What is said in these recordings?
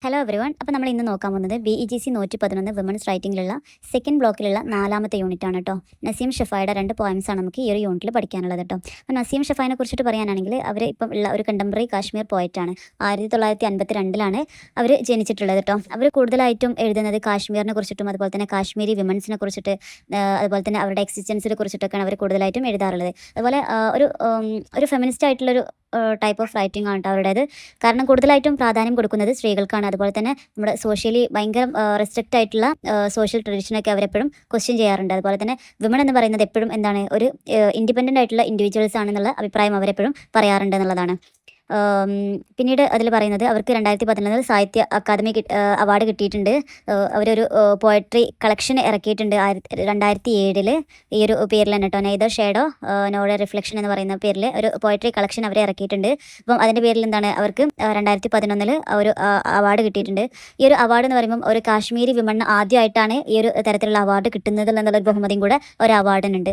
Hello everyone. അപ്പോൾ നമ്മൾ ഇന്ന് നോക്കാൻ പോകുന്നത് BEGC 111 വിമൻസ് റൈറ്റിംഗിലുള്ള സെക്കൻഡ് ബ്ലോക്കിലുള്ള 4ാമത്തെ യൂണിറ്റ് ആണ് കേട്ടോ. നസീം ഷഫായുടെ 2 പോയംസാണ് നമുക്ക് ഈ ഒരു യൂണിറ്റിൽ പഠിക്കാനുള്ളത് കേട്ടോ. അപ്പോൾ നസീം ഷഫായിനെ കുറിച്ചിട്ട് പറയാനാണെങ്കിൽ അവർ ഇപ്പം ഉള്ള ഒരു കണ്ടംപററി കാശ്മീർ പോയറ്റാണ്. 1952 അവർ ജനിച്ചിട്ടുള്ളത് കേട്ടോ. അവർ കൂടുതലായിട്ടും എഴുതുന്നത് കാശ്മീരിനെ കുറിച്ചിട്ടും അതുപോലെ തന്നെ കാശ്മീരി വിമൻസിനെ കുറിച്ചിട്ട് അതുപോലെ തന്നെ അവരുടെ എക്സിസ്റ്റൻസിനെ കുറിച്ചിട്ടൊക്കെയാണ് അവർ കൂടുതലായിട്ടും എഴുതാറുള്ളത്. അതുപോലെ ഒരു ഫെമിനിസ്റ്റ് ആയിട്ടുള്ളൊരു ടൈപ്പ് ഓഫ് റൈറ്റിംഗ് ആണ് അവരുടേത്. കാരണം കൂടുതലായിട്ടും പ്രാധാന്യം കൊടുക്കുന്നത് സ്ത്രീകൾക്കാണ്. അതുപോലെ തന്നെ നമ്മുടെ സോഷ്യലി ഭയങ്കര റെസ്ട്രിക്റ്റ് ആയിട്ടുള്ള സോഷ്യൽ ട്രഡീഷനൊക്കെ അവരെപ്പോഴും ക്വസ്റ്റ്യൻ ചെയ്യാറുണ്ട്. അതുപോലെ തന്നെ വിമൺ എന്ന് പറയുന്നത് എപ്പോഴും എന്താണ് ഒരു ഇൻഡിപെൻഡൻ്റ് ആയിട്ടുള്ള ഇൻഡിവിജ്വൽസ് ആണെന്നുള്ള അഭിപ്രായം അവരെപ്പോഴും പറയാറുണ്ട് എന്നുള്ളതാണ്. പിന്നീട് അതിൽ പറയുന്നത് അവർക്ക് 2011 സാഹിത്യ അക്കാദമി അവാർഡ് കിട്ടിയിട്ടുണ്ട്. അവരൊരു പോയട്രി കളക്ഷൻ ഇറക്കിയിട്ടുണ്ട് 2007 ഈ ഒരു പേരിൽ തന്നെ കേട്ടോ. നെയ്തർ ഷേഡോ നോർ റിഫ്ലക്ഷൻ എന്ന് പറയുന്ന പേരിൽ ഒരു പോയട്രി കളക്ഷൻ അവർ ഇറക്കിയിട്ടുണ്ട്. അപ്പം അതിൻ്റെ പേരിൽ എന്താണ് അവർക്ക് 2011 ഒരു അവാർഡ് കിട്ടിയിട്ടുണ്ട്. ഈ ഒരു അവാർഡ് എന്ന് പറയുമ്പം ഒരു കാശ്മീരി വിമൺ ആദ്യമായിട്ടാണ് ഈ ഒരു തരത്തിലുള്ള അവാർഡ് കിട്ടുന്നത് എന്നുള്ളൊരു ബഹുമതിയും കൂടെ ഒരു അവാർഡിനുണ്ട്.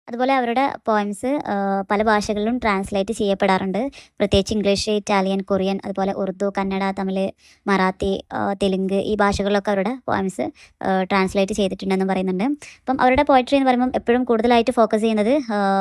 അതുപോലെ അവരുടെ പോയംസ് പല ഭാഷകളിലും ട്രാൻസ്ലേറ്റ് ചെയ്യപ്പെടാറുണ്ട്. പ്രത്യേകിച്ച് ഇംഗ്ലീഷ്, ഇറ്റാലിയൻ, കൊറിയൻ, അതുപോലെ ഉറുദു, കന്നഡ, തമിഴ്, മറാത്തി, തെലുങ്ക് ഈ ഭാഷകളിലൊക്കെ അവരുടെ പോയംസ് ട്രാൻസ്ലേറ്റ് ചെയ്തിട്ടുണ്ടെന്ന് പറയുന്നുണ്ട്. അപ്പം അവരുടെ പോയട്രി എന്ന് പറയുമ്പം എപ്പോഴും കൂടുതലായിട്ട് ഫോക്കസ് ചെയ്യുന്നത്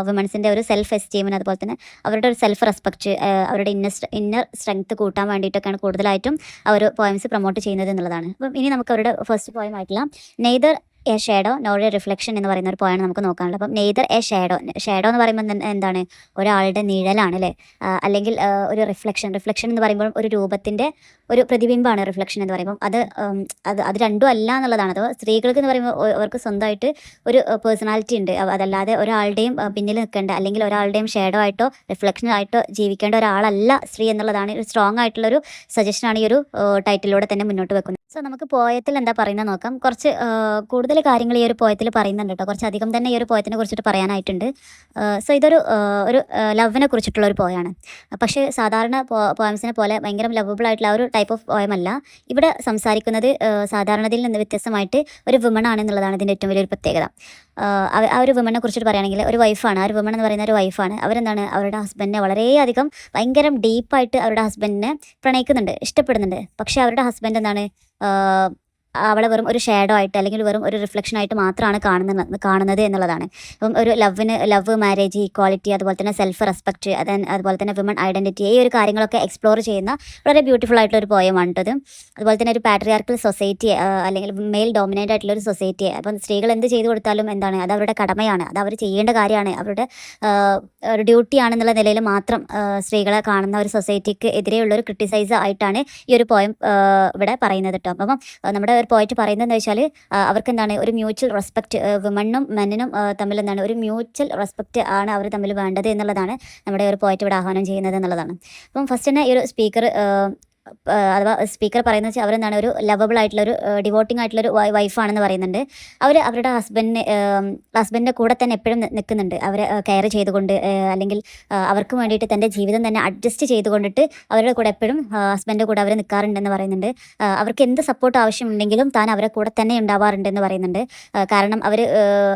വിമൻസിൻ്റെ ഒരു സെൽഫ് എസ്റ്റീമിന് അതുപോലെ തന്നെ അവരുടെ ഒരു സെൽഫ് റെസ്പെക്റ്റ്, അവരുടെ ഇന്നർ സ്ട്രെങ്ത് കൂട്ടാൻ വേണ്ടിയിട്ടൊക്കെയാണ് കൂടുതലായിട്ടും അവർ പോയംസ് പ്രൊമോട്ട് ചെയ്യുന്നത് എന്നുള്ളതാണ്. അപ്പം ഇനി നമുക്ക് അവരുടെ ഫസ്റ്റ് പോയം ആയിട്ടുള്ള neither A shadow nor A reflection എന്ന് പറയുന്ന ഒരു പോയാണ് നമുക്ക് നോക്കാനുള്ളത്. അപ്പം നെയ്തർ എ ഷാഡോ എന്ന് പറയുമ്പോൾ എന്താണ് ഒരാളുടെ നിഴലാണ് അല്ലേ, അല്ലെങ്കിൽ ഒരു റിഫ്ലക്ഷൻ എന്ന് പറയുമ്പോൾ ഒരു രൂപത്തിൻ്റെ ഒരു പ്രതിബിംബമാണ് റിഫ്ലക്ഷൻ എന്ന് പറയുമ്പോൾ അത് രണ്ടും അല്ല എന്നുള്ളതാണ്. അതോ സ്ത്രീകൾക്ക് എന്ന് പറയുമ്പോൾ അവർക്ക് സ്വന്തമായിട്ട് ഒരു പേഴ്സണാലിറ്റി ഉണ്ട്. അതല്ലാതെ ഒരാളുടെയും പിന്നിൽ നിൽക്കേണ്ട അല്ലെങ്കിൽ ഒരാളുടെയും ഷാഡോ ആയിട്ടോ റിഫ്ലക്ഷൻ ആയിട്ടോ ജീവിക്കേണ്ട ഒരാളല്ല സ്ത്രീ എന്നുള്ളതാണ് ഒരു സ്ട്രോങ് ആയിട്ടുള്ളൊരു സജഷനാണ് ഈ ഒരു ടൈറ്റിലൂടെ തന്നെ മുന്നോട്ട് വെക്കുന്നത്. സോ നമുക്ക് പോയത്തിൽ എന്താ പറയുന്നത് നോക്കാം. കുറച്ച് കൂടുതൽ കാര്യങ്ങൾ ഈ ഒരു പോയത്തിൽ പറയുന്നുണ്ട് കേട്ടോ. കുറച്ചധികം തന്നെ ഈ ഒരു പോയത്തിനെ കുറിച്ചിട്ട് പറയാനായിട്ടുണ്ട്. സോ ഇതൊരു ലവിനെ കുറിച്ചിട്ടുള്ള ഒരു പോയാണ്. പക്ഷേ സാധാരണ പോയംസിനെ പോലെ ഭയങ്കര ലവബിൾ ആയിട്ടുള്ള ഒരു ടൈപ്പ് ഓഫ് പോയമല്ല. ഇവിടെ സംസാരിക്കുന്നത് സാധാരണയിൽ നിന്ന് വ്യത്യസ്തമായിട്ട് ഒരു വിമൺ ആണെന്നുള്ളതാണ് ഇതിൻ്റെ ഏറ്റവും വലിയൊരു പ്രത്യേകത. ആ ഒരു വിമണിനെ കുറിച്ചിട്ട് പറയുകയാണെങ്കിൽ ഒരു വൈഫാണ്. ആ ഒരു വിമൺ എന്ന് പറയുന്ന ഒരു വൈഫാണ്. അവരെന്താണ് അവരുടെ ഹസ്ബൻഡിനെ വളരെയധികം ഭയങ്കര ഡീപ്പായിട്ട് അവരുടെ ഹസ്ബൻഡിനെ പ്രണയിക്കുന്നുണ്ട്, ഇഷ്ടപ്പെടുന്നുണ്ട്. പക്ഷേ അവരുടെ ഹസ്ബൻഡ് എന്താണ് അവളെ വെറും ഒരു ഷാഡോ ആയിട്ട് അല്ലെങ്കിൽ വെറും ഒരു റിഫ്ലക്ഷൻ ആയിട്ട് മാത്രമാണ് കാണുന്നത് എന്നുള്ളതാണ്. അപ്പം ഒരു ലവ്, മാരേജ്, ഈക്വാലിറ്റി, അതുപോലെ തന്നെ സെൽഫ് റെസ്പെക്റ്റ്, അതുപോലെ തന്നെ വിമൺ ഐഡൻറ്റിറ്റി, ഈ ഒരു കാര്യങ്ങളൊക്കെ എക്സ്പ്ലോർ ചെയ്യുന്ന വളരെ ബ്യൂട്ടിഫുൾ ആയിട്ടുള്ള ഒരു പോയമാണിട്ടത്. അതുപോലെ തന്നെ ഒരു പാട്രിയാർക്കൽ സൊസൈറ്റി അല്ലെങ്കിൽ മെയിൽ ഡോമിനേറ്റ് ആയിട്ടുള്ള ഒരു സൊസൈറ്റി. അപ്പം സ്ത്രീകൾ എന്ത് ചെയ്തു കൊടുത്താലും എന്താണ് അത് അവരുടെ കടമയാണ്, അത് അവർ ചെയ്യേണ്ട കാര്യമാണ്, അവരുടെ ഒരു ഡ്യൂട്ടിയാണെന്നുള്ള നിലയിൽ മാത്രം സ്ത്രീകളെ കാണുന്ന ഒരു സൊസൈറ്റിക്ക് എതിരെയുള്ളൊരു ക്രിട്ടിസൈസ് ആയിട്ടാണ് ഈ ഒരു പോയം ഇവിടെ പറയുന്നത് കേട്ടോ. അപ്പം നമ്മുടെ ഒരു പോയിന്റ് പറയുന്നതെന്ന് വെച്ചാൽ അവർക്ക് എന്താണ് ഒരു മ്യൂച്വൽ റെസ്പെക്റ്റ്, വിമണ്ണും മെന്നിനും തമ്മിൽ എന്താണ് ഒരു മ്യൂച്വൽ റെസ്പെക്റ്റ് ആണ് അവർ തമ്മിൽ വേണ്ടത് എന്നുള്ളതാണ് നമ്മുടെ ഒരു പോയിന്റ് ഇവിടെ ആഹ്വാനം ചെയ്യുന്നത് എന്നുള്ളതാണ്. അപ്പം ഫസ്റ്റ് തന്നെ ഈ ഒരു അഥവാ സ്പീക്കർ പറയുന്നത് വെച്ചാൽ അവരെന്താണ് ഒരു ലവബിൾ ആയിട്ടുള്ള ഒരു ഡിവോട്ടിംഗ് ആയിട്ടുള്ളൊരു വൈഫാണെന്ന് പറയുന്നുണ്ട്. അവർ അവരുടെ ഹസ്ബൻഡിൻ്റെ കൂടെ തന്നെ എപ്പോഴും നിൽക്കുന്നുണ്ട്, അവരെ കെയർ ചെയ്തുകൊണ്ട് അല്ലെങ്കിൽ അവർക്ക് വേണ്ടിയിട്ട് തൻ്റെ ജീവിതം തന്നെ അഡ്ജസ്റ്റ് ചെയ്തുകൊണ്ടിട്ട് അവരുടെ കൂടെ എപ്പോഴും ഹസ്ബൻഡിൻ്റെ കൂടെ അവർ നിൽക്കാറുണ്ടെന്ന് പറയുന്നുണ്ട്. അവർക്ക് എന്ത് സപ്പോർട്ട് ആവശ്യമുണ്ടെങ്കിലും താൻ അവരെ കൂടെ തന്നെ ഉണ്ടാവാറുണ്ടെന്ന് പറയുന്നുണ്ട്. കാരണം അവർ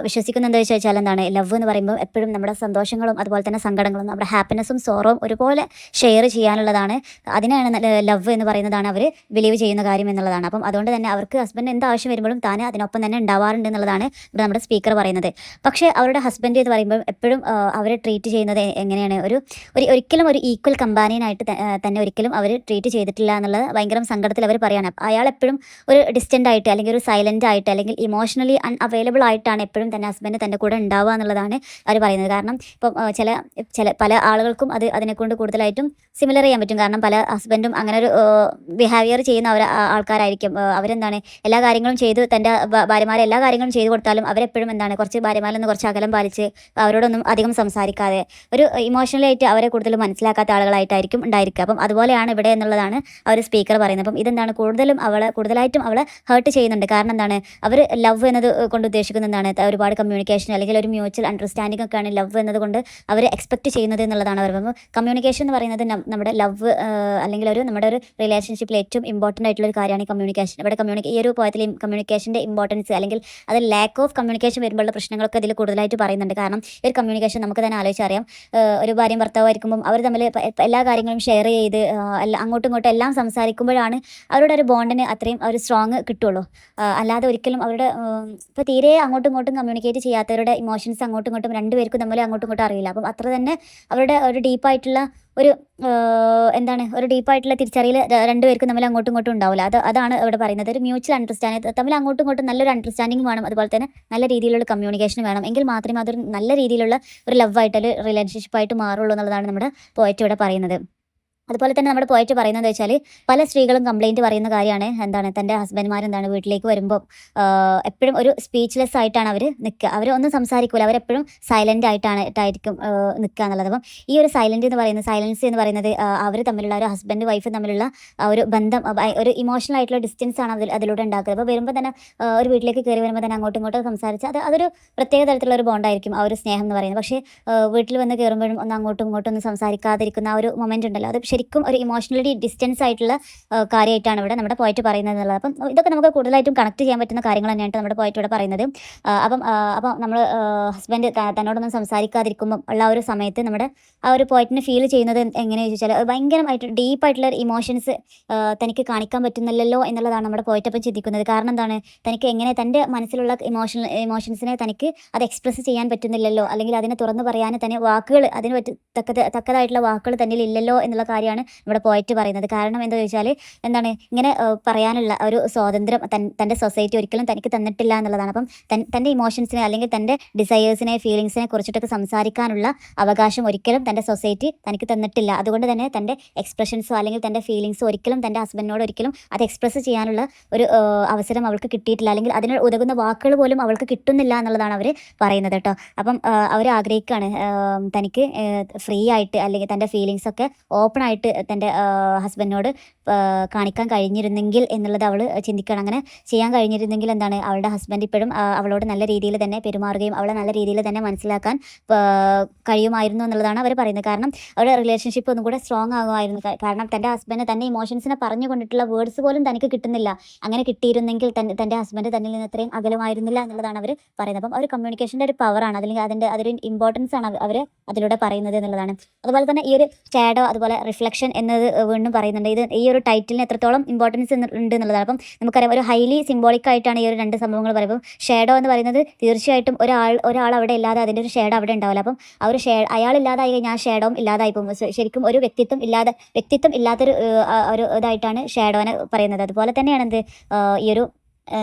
വിശ്വസിക്കുന്നത് എന്താ വെച്ചാൽ എന്താണ് ലവ് എന്ന് പറയുമ്പോൾ എപ്പോഴും നമ്മുടെ സന്തോഷങ്ങളും അതുപോലെ തന്നെ സങ്കടങ്ങളും നമ്മുടെ ഹാപ്പിനെസ്സും സോറവും ഒരുപോലെ ഷെയർ ചെയ്യാനുള്ളതാണ്. അതിനാണ് ലവ് എന്ന് പറയുന്നതാണ് അവർ ബിലീവ് ചെയ്യുന്ന കാര്യം എന്നുള്ളതാണ്. അപ്പം അതുകൊണ്ട് തന്നെ അവർക്ക് ഹസ്ബൻഡ് എന്ത് ആവശ്യം വരുമ്പോഴും താൻ അതിനൊപ്പം തന്നെ ഉണ്ടാവാറുണ്ട് എന്നുള്ളതാണ് ഇവിടെ നമ്മുടെ സ്പീക്കർ പറയുന്നത്. പക്ഷേ അവരുടെ ഹസ്ബൻഡ് എന്ന് പറയുമ്പോൾ എപ്പോഴും അവരെ ട്രീറ്റ് ചെയ്യുന്നത് എങ്ങനെയാണ്, ഒരിക്കലും ഒരു ഈക്വൽ കമ്പാനിയനായിട്ട് തന്നെ ഒരിക്കലും അവർ ട്രീറ്റ് ചെയ്തിട്ടില്ല എന്നുള്ളത് ഭയങ്കര സങ്കടത്തിൽ അവർ പറയാണ്. അയാൾ എപ്പോഴും ഒരു ഡിസ്റ്റൻ്റ് ആയിട്ട് അല്ലെങ്കിൽ ഒരു സൈലൻ്റ് ആയിട്ട് അല്ലെങ്കിൽ ഇമോഷണലി അൺഅവൈലബിൾ ആയിട്ടാണ് എപ്പോഴും തന്നെ ഹസ്ബൻഡ് തൻ്റെ കൂടെ ഉണ്ടാവുക എന്നുള്ളതാണ് അവർ പറയുന്നത്. കാരണം ഇപ്പം പല ആളുകൾക്കും അതിനെക്കൊണ്ട് കൂടുതലായിട്ടും സിമിലർ ചെയ്യാൻ പറ്റും. കാരണം പല ഹസ്ബൻഡും അങ്ങനെ ഒരു ബിഹേവിയർ ചെയ്യുന്ന ആൾക്കാരായിരിക്കും. അവരെന്താണ് എല്ലാ കാര്യങ്ങളും ചെയ്ത് തൻ്റെ ഭാര്യമാരെ എല്ലാ കാര്യങ്ങളും ചെയ്തു കൊടുത്താലും അവരെപ്പോഴും എന്താണ് കുറച്ച് ഭാര്യമാരിൽ നിന്ന് കുറച്ച് അകലം പാലിച്ച് അവരോടൊന്നും അധികം സംസാരിക്കാതെ ഒരു ഇമോഷണലായിട്ട് അവരെ കൂടുതൽ മനസ്സിലാക്കാത്ത ആളുകളായിട്ടായിരിക്കും ഉണ്ടായിരിക്കുക. അപ്പം അതുപോലെയാണ് ഇവിടെ എന്നുള്ളതാണ് അവർ സ്പീക്കർ പറയുന്നത്. അപ്പം ഇതെന്താണ് കൂടുതലായിട്ടും അവളെ ഹേർട്ട് ചെയ്യുന്നുണ്ട്. കാരണം എന്താണ് അവർ ലവ് എന്നത് കൊണ്ട് ഉദ്ദേശിക്കുന്നത് എന്താണ് ഒരുപാട് കമ്മ്യൂണിക്കേഷൻ അല്ലെങ്കിൽ ഒരു മ്യൂച്വൽ അണ്ടർസ്റ്റാൻഡിംഗ് ഒക്കെയാണ് ലവ് എന്നത് കൊണ്ട് അവർ എക്സ്പെക്റ്റ് ചെയ്യുന്നത് എന്നുള്ളതാണ് അവർ. കമ്മ്യൂണിക്കേഷൻ എന്ന് പറയുന്നത് നമ്മുടെ ലവ് അല്ലെങ്കിൽ നമ്മുടെ ഒരു റിലേഷൻഷിപ്പിൽ ഏറ്റവും ഇമ്പോർട്ടൻ്റ് ആയിട്ടുള്ള ഒരു കാര്യമാണ് ഈ കമ്മ്യൂണിക്കേഷൻ. ഇവിടെ ഈ ഒരു പോയത്തിൽ കമ്മ്യൂണിക്കേഷൻ്റെ ഇമ്പോർട്ടൻസ് അല്ലെങ്കിൽ അത് ലാക്ക് ഓഫ് കമ്മ്യൂണിക്കേഷൻ വരുമ്പോഴുള്ള പ്രശ്നങ്ങളൊക്കെ ഇതിൽ കൂടുതലായിട്ട് പറയുന്നുണ്ട്. കാരണം ഈ ഒരു കമ്മ്യൂണിക്കേഷൻ നമുക്ക് തന്നെ ആലോചിച്ചറിയാം. ഒരു ഭാര്യയും ഭർത്താവായിരിക്കുമ്പം അവർ തമ്മിൽ എല്ലാ കാര്യങ്ങളും ഷെയർ ചെയ്ത് അങ്ങോട്ടും ഇങ്ങോട്ടും എല്ലാം സംസാരിക്കുമ്പോഴാണ് അവരുടെ ഒരു ബോണ്ടിന് അത്രയും ഒരു സ്ട്രോങ് കിട്ടുള്ളൂ. അല്ലാതെ ഒരിക്കലും അവരുടെ ഇപ്പോൾ തീരെ അങ്ങോട്ടും ഇങ്ങോട്ടും കമ്മ്യൂണിക്കേറ്റ് ചെയ്യാത്തവരുടെ ഇമോഷൻസ് അങ്ങോട്ടും ഇങ്ങോട്ടും രണ്ടുപേർക്കും തമ്മിൽ അങ്ങോട്ടും ഇങ്ങോട്ടും അറിയില്ല. അപ്പം അത്ര തന്നെ അവരുടെ ഒരു ഡീപ്പായിട്ടുള്ള ഒരു ഒരു ഡീപ്പായിട്ടുള്ള തിരിച്ചറിയൽ രണ്ടുപേർക്കും തമ്മിൽ അങ്ങോട്ടും ഇങ്ങോട്ടും ഉണ്ടാവില്ല. അതാണ് ഇവിടെ പറയുന്നത്. ഒരു മ്യൂച്വൽ അണ്ടർസ്റ്റാൻഡിങ് തമ്മിൽ അങ്ങോട്ടും ഇങ്ങോട്ടും നല്ലൊരു അണ്ടർസ്റ്റാൻഡിങ് വേണം. അതുപോലെ തന്നെ നല്ല രീതിയിലുള്ള കമ്മ്യൂണിക്കേഷൻ വേണം. എങ്കിൽ മാത്രമേ അതൊരു നല്ല രീതിയിലുള്ള ഒരു ലവായിട്ട് അല്ലെങ്കിൽ റിലേഷൻഷിപ്പായിട്ട് മാറുള്ളൂ എന്നുള്ളതാണ് നമ്മുടെ പോയറ്റ് ഇവിടെ പറയുന്നത്. അതുപോലെ തന്നെ നമ്മുടെ പോയറ്റ് പറയുന്നത് വെച്ചാൽ പല സ്ത്രീകളും കംപ്ലയിൻറ്റ് പറയുന്ന കാര്യമാണ് തൻ്റെ ഹസ്ബൻഡ്മാർ വീട്ടിലേക്ക് വരുമ്പോൾ എപ്പോഴും ഒരു സ്പീച്ച്ലെസ് ആയിട്ടാണ് അവർ നിൽക്കുക. അവർ ഒന്നും സംസാരിക്കില്ല. അവരെപ്പോഴും സൈലൻ്റ് ആയിട്ടായിരിക്കും നിൽക്കുക എന്നുള്ളത്. അപ്പം ഈ ഒരു സൈലൻസ് എന്ന് പറയുന്നത് അവർ തമ്മിലുള്ള ഒരു ഹസ്ബൻഡ് വൈഫ് തമ്മിലുള്ള ഒരു ബന്ധം ഒരു ഇമോഷണൽ ആയിട്ടുള്ള ഡിസ്റ്റൻസ് ആണ് അതിലൂടെ ഉണ്ടാക്കുന്നത്. അപ്പോൾ വരുമ്പോൾ തന്നെ ഒരു വീട്ടിലേക്ക് കയറി വരുമ്പോൾ തന്നെ അങ്ങോട്ടും ഇങ്ങോട്ടും സംസാരിച്ച് അതൊരു പ്രത്യേക തരത്തിലുള്ള ഒരു ബോണ്ടായിരിക്കും ആ ഒരു സ്നേഹം എന്ന് പറയുന്നത്. പക്ഷേ വീട്ടിൽ വന്ന് കയറുമ്പോഴും അങ്ങോട്ടും ഇങ്ങോട്ടും ഒന്നും സംസാരിക്കാതിരിക്കുന്ന ആ ഒരു മൊമെൻ്റ് ഉണ്ടല്ലോ, അത് ശരിക്കും ഒരു ഇമോഷണലി ഡിസ്റ്റൻസ് ആയിട്ടുള്ള കാര്യമായിട്ടാണ് ഇവിടെ നമ്മുടെ പോയിറ്റ് പറയുന്നത് എന്നുള്ളത്. അപ്പം ഇതൊക്കെ നമുക്ക് കൂടുതലായിട്ടും കണക്ട് ചെയ്യാൻ പറ്റുന്ന കാര്യങ്ങൾ തന്നെയാണ് നമ്മുടെ പോയിറ്റ് ഇവിടെ പറയുന്നത്. അപ്പം നമ്മൾ ഹസ്ബൻഡ് തന്നോടൊന്നും സംസാരിക്കാതിരിക്കുമ്പോൾ ഉള്ള ആ ഒരു സമയത്ത് നമ്മുടെ ആ ഒരു പോയിറ്റിന് ഫീൽ ചെയ്യുന്നത് എങ്ങനെയാണെന്ന് ചോദിച്ചാൽ ഭയങ്കരമായിട്ട് ഡീപ്പായിട്ടുള്ള ഇമോഷൻസ് തനിക്ക് കാണിക്കാൻ പറ്റുന്നില്ലല്ലോ എന്നുള്ളതാണ് നമ്മുടെ പോയിറ്റ് അപ്പം ചിന്തിക്കുന്നത്. കാരണം തനിക്ക് എങ്ങനെ തൻ്റെ മനസ്സിലുള്ള ഇമോഷൻസിനെ തനിക്ക് അത് എക്സ്പ്രസ് ചെയ്യാൻ പറ്റുന്നില്ലല്ലോ, അല്ലെങ്കിൽ അതിനെ തുറന്നു പറയാൻ തന്നെ വാക്കുകൾ അതിന് തക്കതായിട്ടുള്ള വാക്കുകൾ തന്നിൽ ഇല്ലല്ലോ എന്നുള്ള കാര്യമാണ് നമ്മുടെ പോയറ്റ് പറയുന്നത്. കാരണം എന്താ ചോദിച്ചാൽ ഇങ്ങനെ പറയാനുള്ള ഒരു സ്വാതന്ത്ര്യം തൻ്റെ സൊസൈറ്റി ഒരിക്കലും തനിക്ക് തന്നിട്ടില്ല എന്നുള്ളതാണ്. അപ്പം തൻ്റെ ഇമോഷൻസിനെ അല്ലെങ്കിൽ തൻ്റെ ഡിസയേഴ്സിനെ ഫീലിങ്സിനെ കുറിച്ചിട്ടൊക്കെ സംസാരിക്കാനുള്ള അവകാശം ഒരിക്കലും തൻ്റെ സൊസൈറ്റി തനിക്ക് തന്നിട്ടില്ല. അതുകൊണ്ട് തന്നെ തൻ്റെ എക്സ്പ്രഷൻസോ അല്ലെങ്കിൽ തൻ്റെ ഫീലിങ്സോ ഒരിക്കലും തൻ്റെ ഹസ്ബൻഡിനോട് ഒരിക്കലും അത് എക്സ്പ്രസ് ചെയ്യാനുള്ള ഒരു അവസരം അവൾക്ക് കിട്ടിയിട്ടില്ല, അല്ലെങ്കിൽ അതിന് ഉതകുന്ന വാക്കുകൾ പോലും അവൾക്ക് കിട്ടുന്നില്ല എന്നുള്ളതാണ് അവർ പറയുന്നത് കേട്ടോ. അപ്പം അവർ ആഗ്രഹിക്കുകയാണ് തനിക്ക് ഫ്രീ ആയിട്ട് അല്ലെങ്കിൽ തൻ്റെ ഫീലിങ്സൊക്കെ ഓപ്പൺ ആയിട്ട് തൻ്റെ ഹസ്ബൻഡിനോട് കാണിക്കാൻ കഴിഞ്ഞിരുന്നെങ്കിൽ എന്നുള്ളത് അവൾ ചിന്തിക്കണം. അങ്ങനെ ചെയ്യാൻ കഴിഞ്ഞിരുന്നെങ്കിൽ അവളുടെ ഹസ്ബൻഡ് ഇപ്പോഴും അവളോട് നല്ല രീതിയിൽ തന്നെ പെരുമാറുകയും അവളെ നല്ല രീതിയിൽ തന്നെ മനസ്സിലാക്കാൻ കഴിയുമായിരുന്നു എന്നുള്ളതാണ് അവർ പറയുന്നത്. കാരണം അവരുടെ റിലേഷൻഷിപ്പ് ഒന്നും കൂടെ സ്ട്രോങ് ആകുമായിരുന്നു. കാരണം തൻ്റെ ഹസ്ബൻഡ് തൻ്റെ ഇമോഷൻസിനെ പറഞ്ഞു കൊണ്ടിട്ടുള്ള വേർഡ്സ് പോലും തനിക്ക് കിട്ടുന്നില്ല. അങ്ങനെ കിട്ടിയിരുന്നെങ്കിൽ തൻ്റെ ഹസ്ബൻഡ് തന്നിൽ നിന്ന് അത്രയും അകലമായിരുന്നില്ല എന്നുള്ളതാണ് അവർ പറയുന്നത്. അപ്പം ഒരു കമ്മ്യൂണിക്കേഷൻ്റെ ഒരു പവറാണ്, അല്ലെങ്കിൽ അതൊരു ഇമ്പോർട്ടൻസ് ആണ് അവർ അതിലൂടെ പറയുന്നത് എന്നുള്ളതാണ്. അതുപോലെ തന്നെ ഈ ഒരു ഷാഡോ അതുപോലെ റിഫ്ലക്ഷൻ എന്നത് വീണ്ടും പറയുന്നുണ്ട്. ഈ ഒരു ടൈറ്റിലിന് എത്രത്തോളം ഇമ്പോർട്ടൻസ് ഉണ്ട് എന്നുള്ളതാണ്. അപ്പം നമുക്കറിയാം ഒരു ഹൈലി സിംബോളിക് ആയിട്ടാണ് ഈ ഒരു രണ്ട് സംഭവങ്ങൾ പറയുമ്പോൾ ഷാഡോ എന്ന് പറയുന്നത് തീർച്ചയായിട്ടും ഒരാൾ അവിടെ ഇല്ലാതെ അതിൻ്റെ ഒരു ഷാഡോ അവിടെ ഉണ്ടാവില്ല. അപ്പം ആ ഒരു അയാൾ ഇല്ലാതായി കഴിഞ്ഞാൽ ഷാഡോവും ഇല്ലാതായി പോകും. ശരിക്കും ഒരു വ്യക്തിത്വം ഇല്ലാത്തൊരു ഒരു ഇതായിട്ടാണ് ഷാഡോനെ പറയുന്നത്. അതുപോലെ തന്നെയാണ് ഈ ഒരു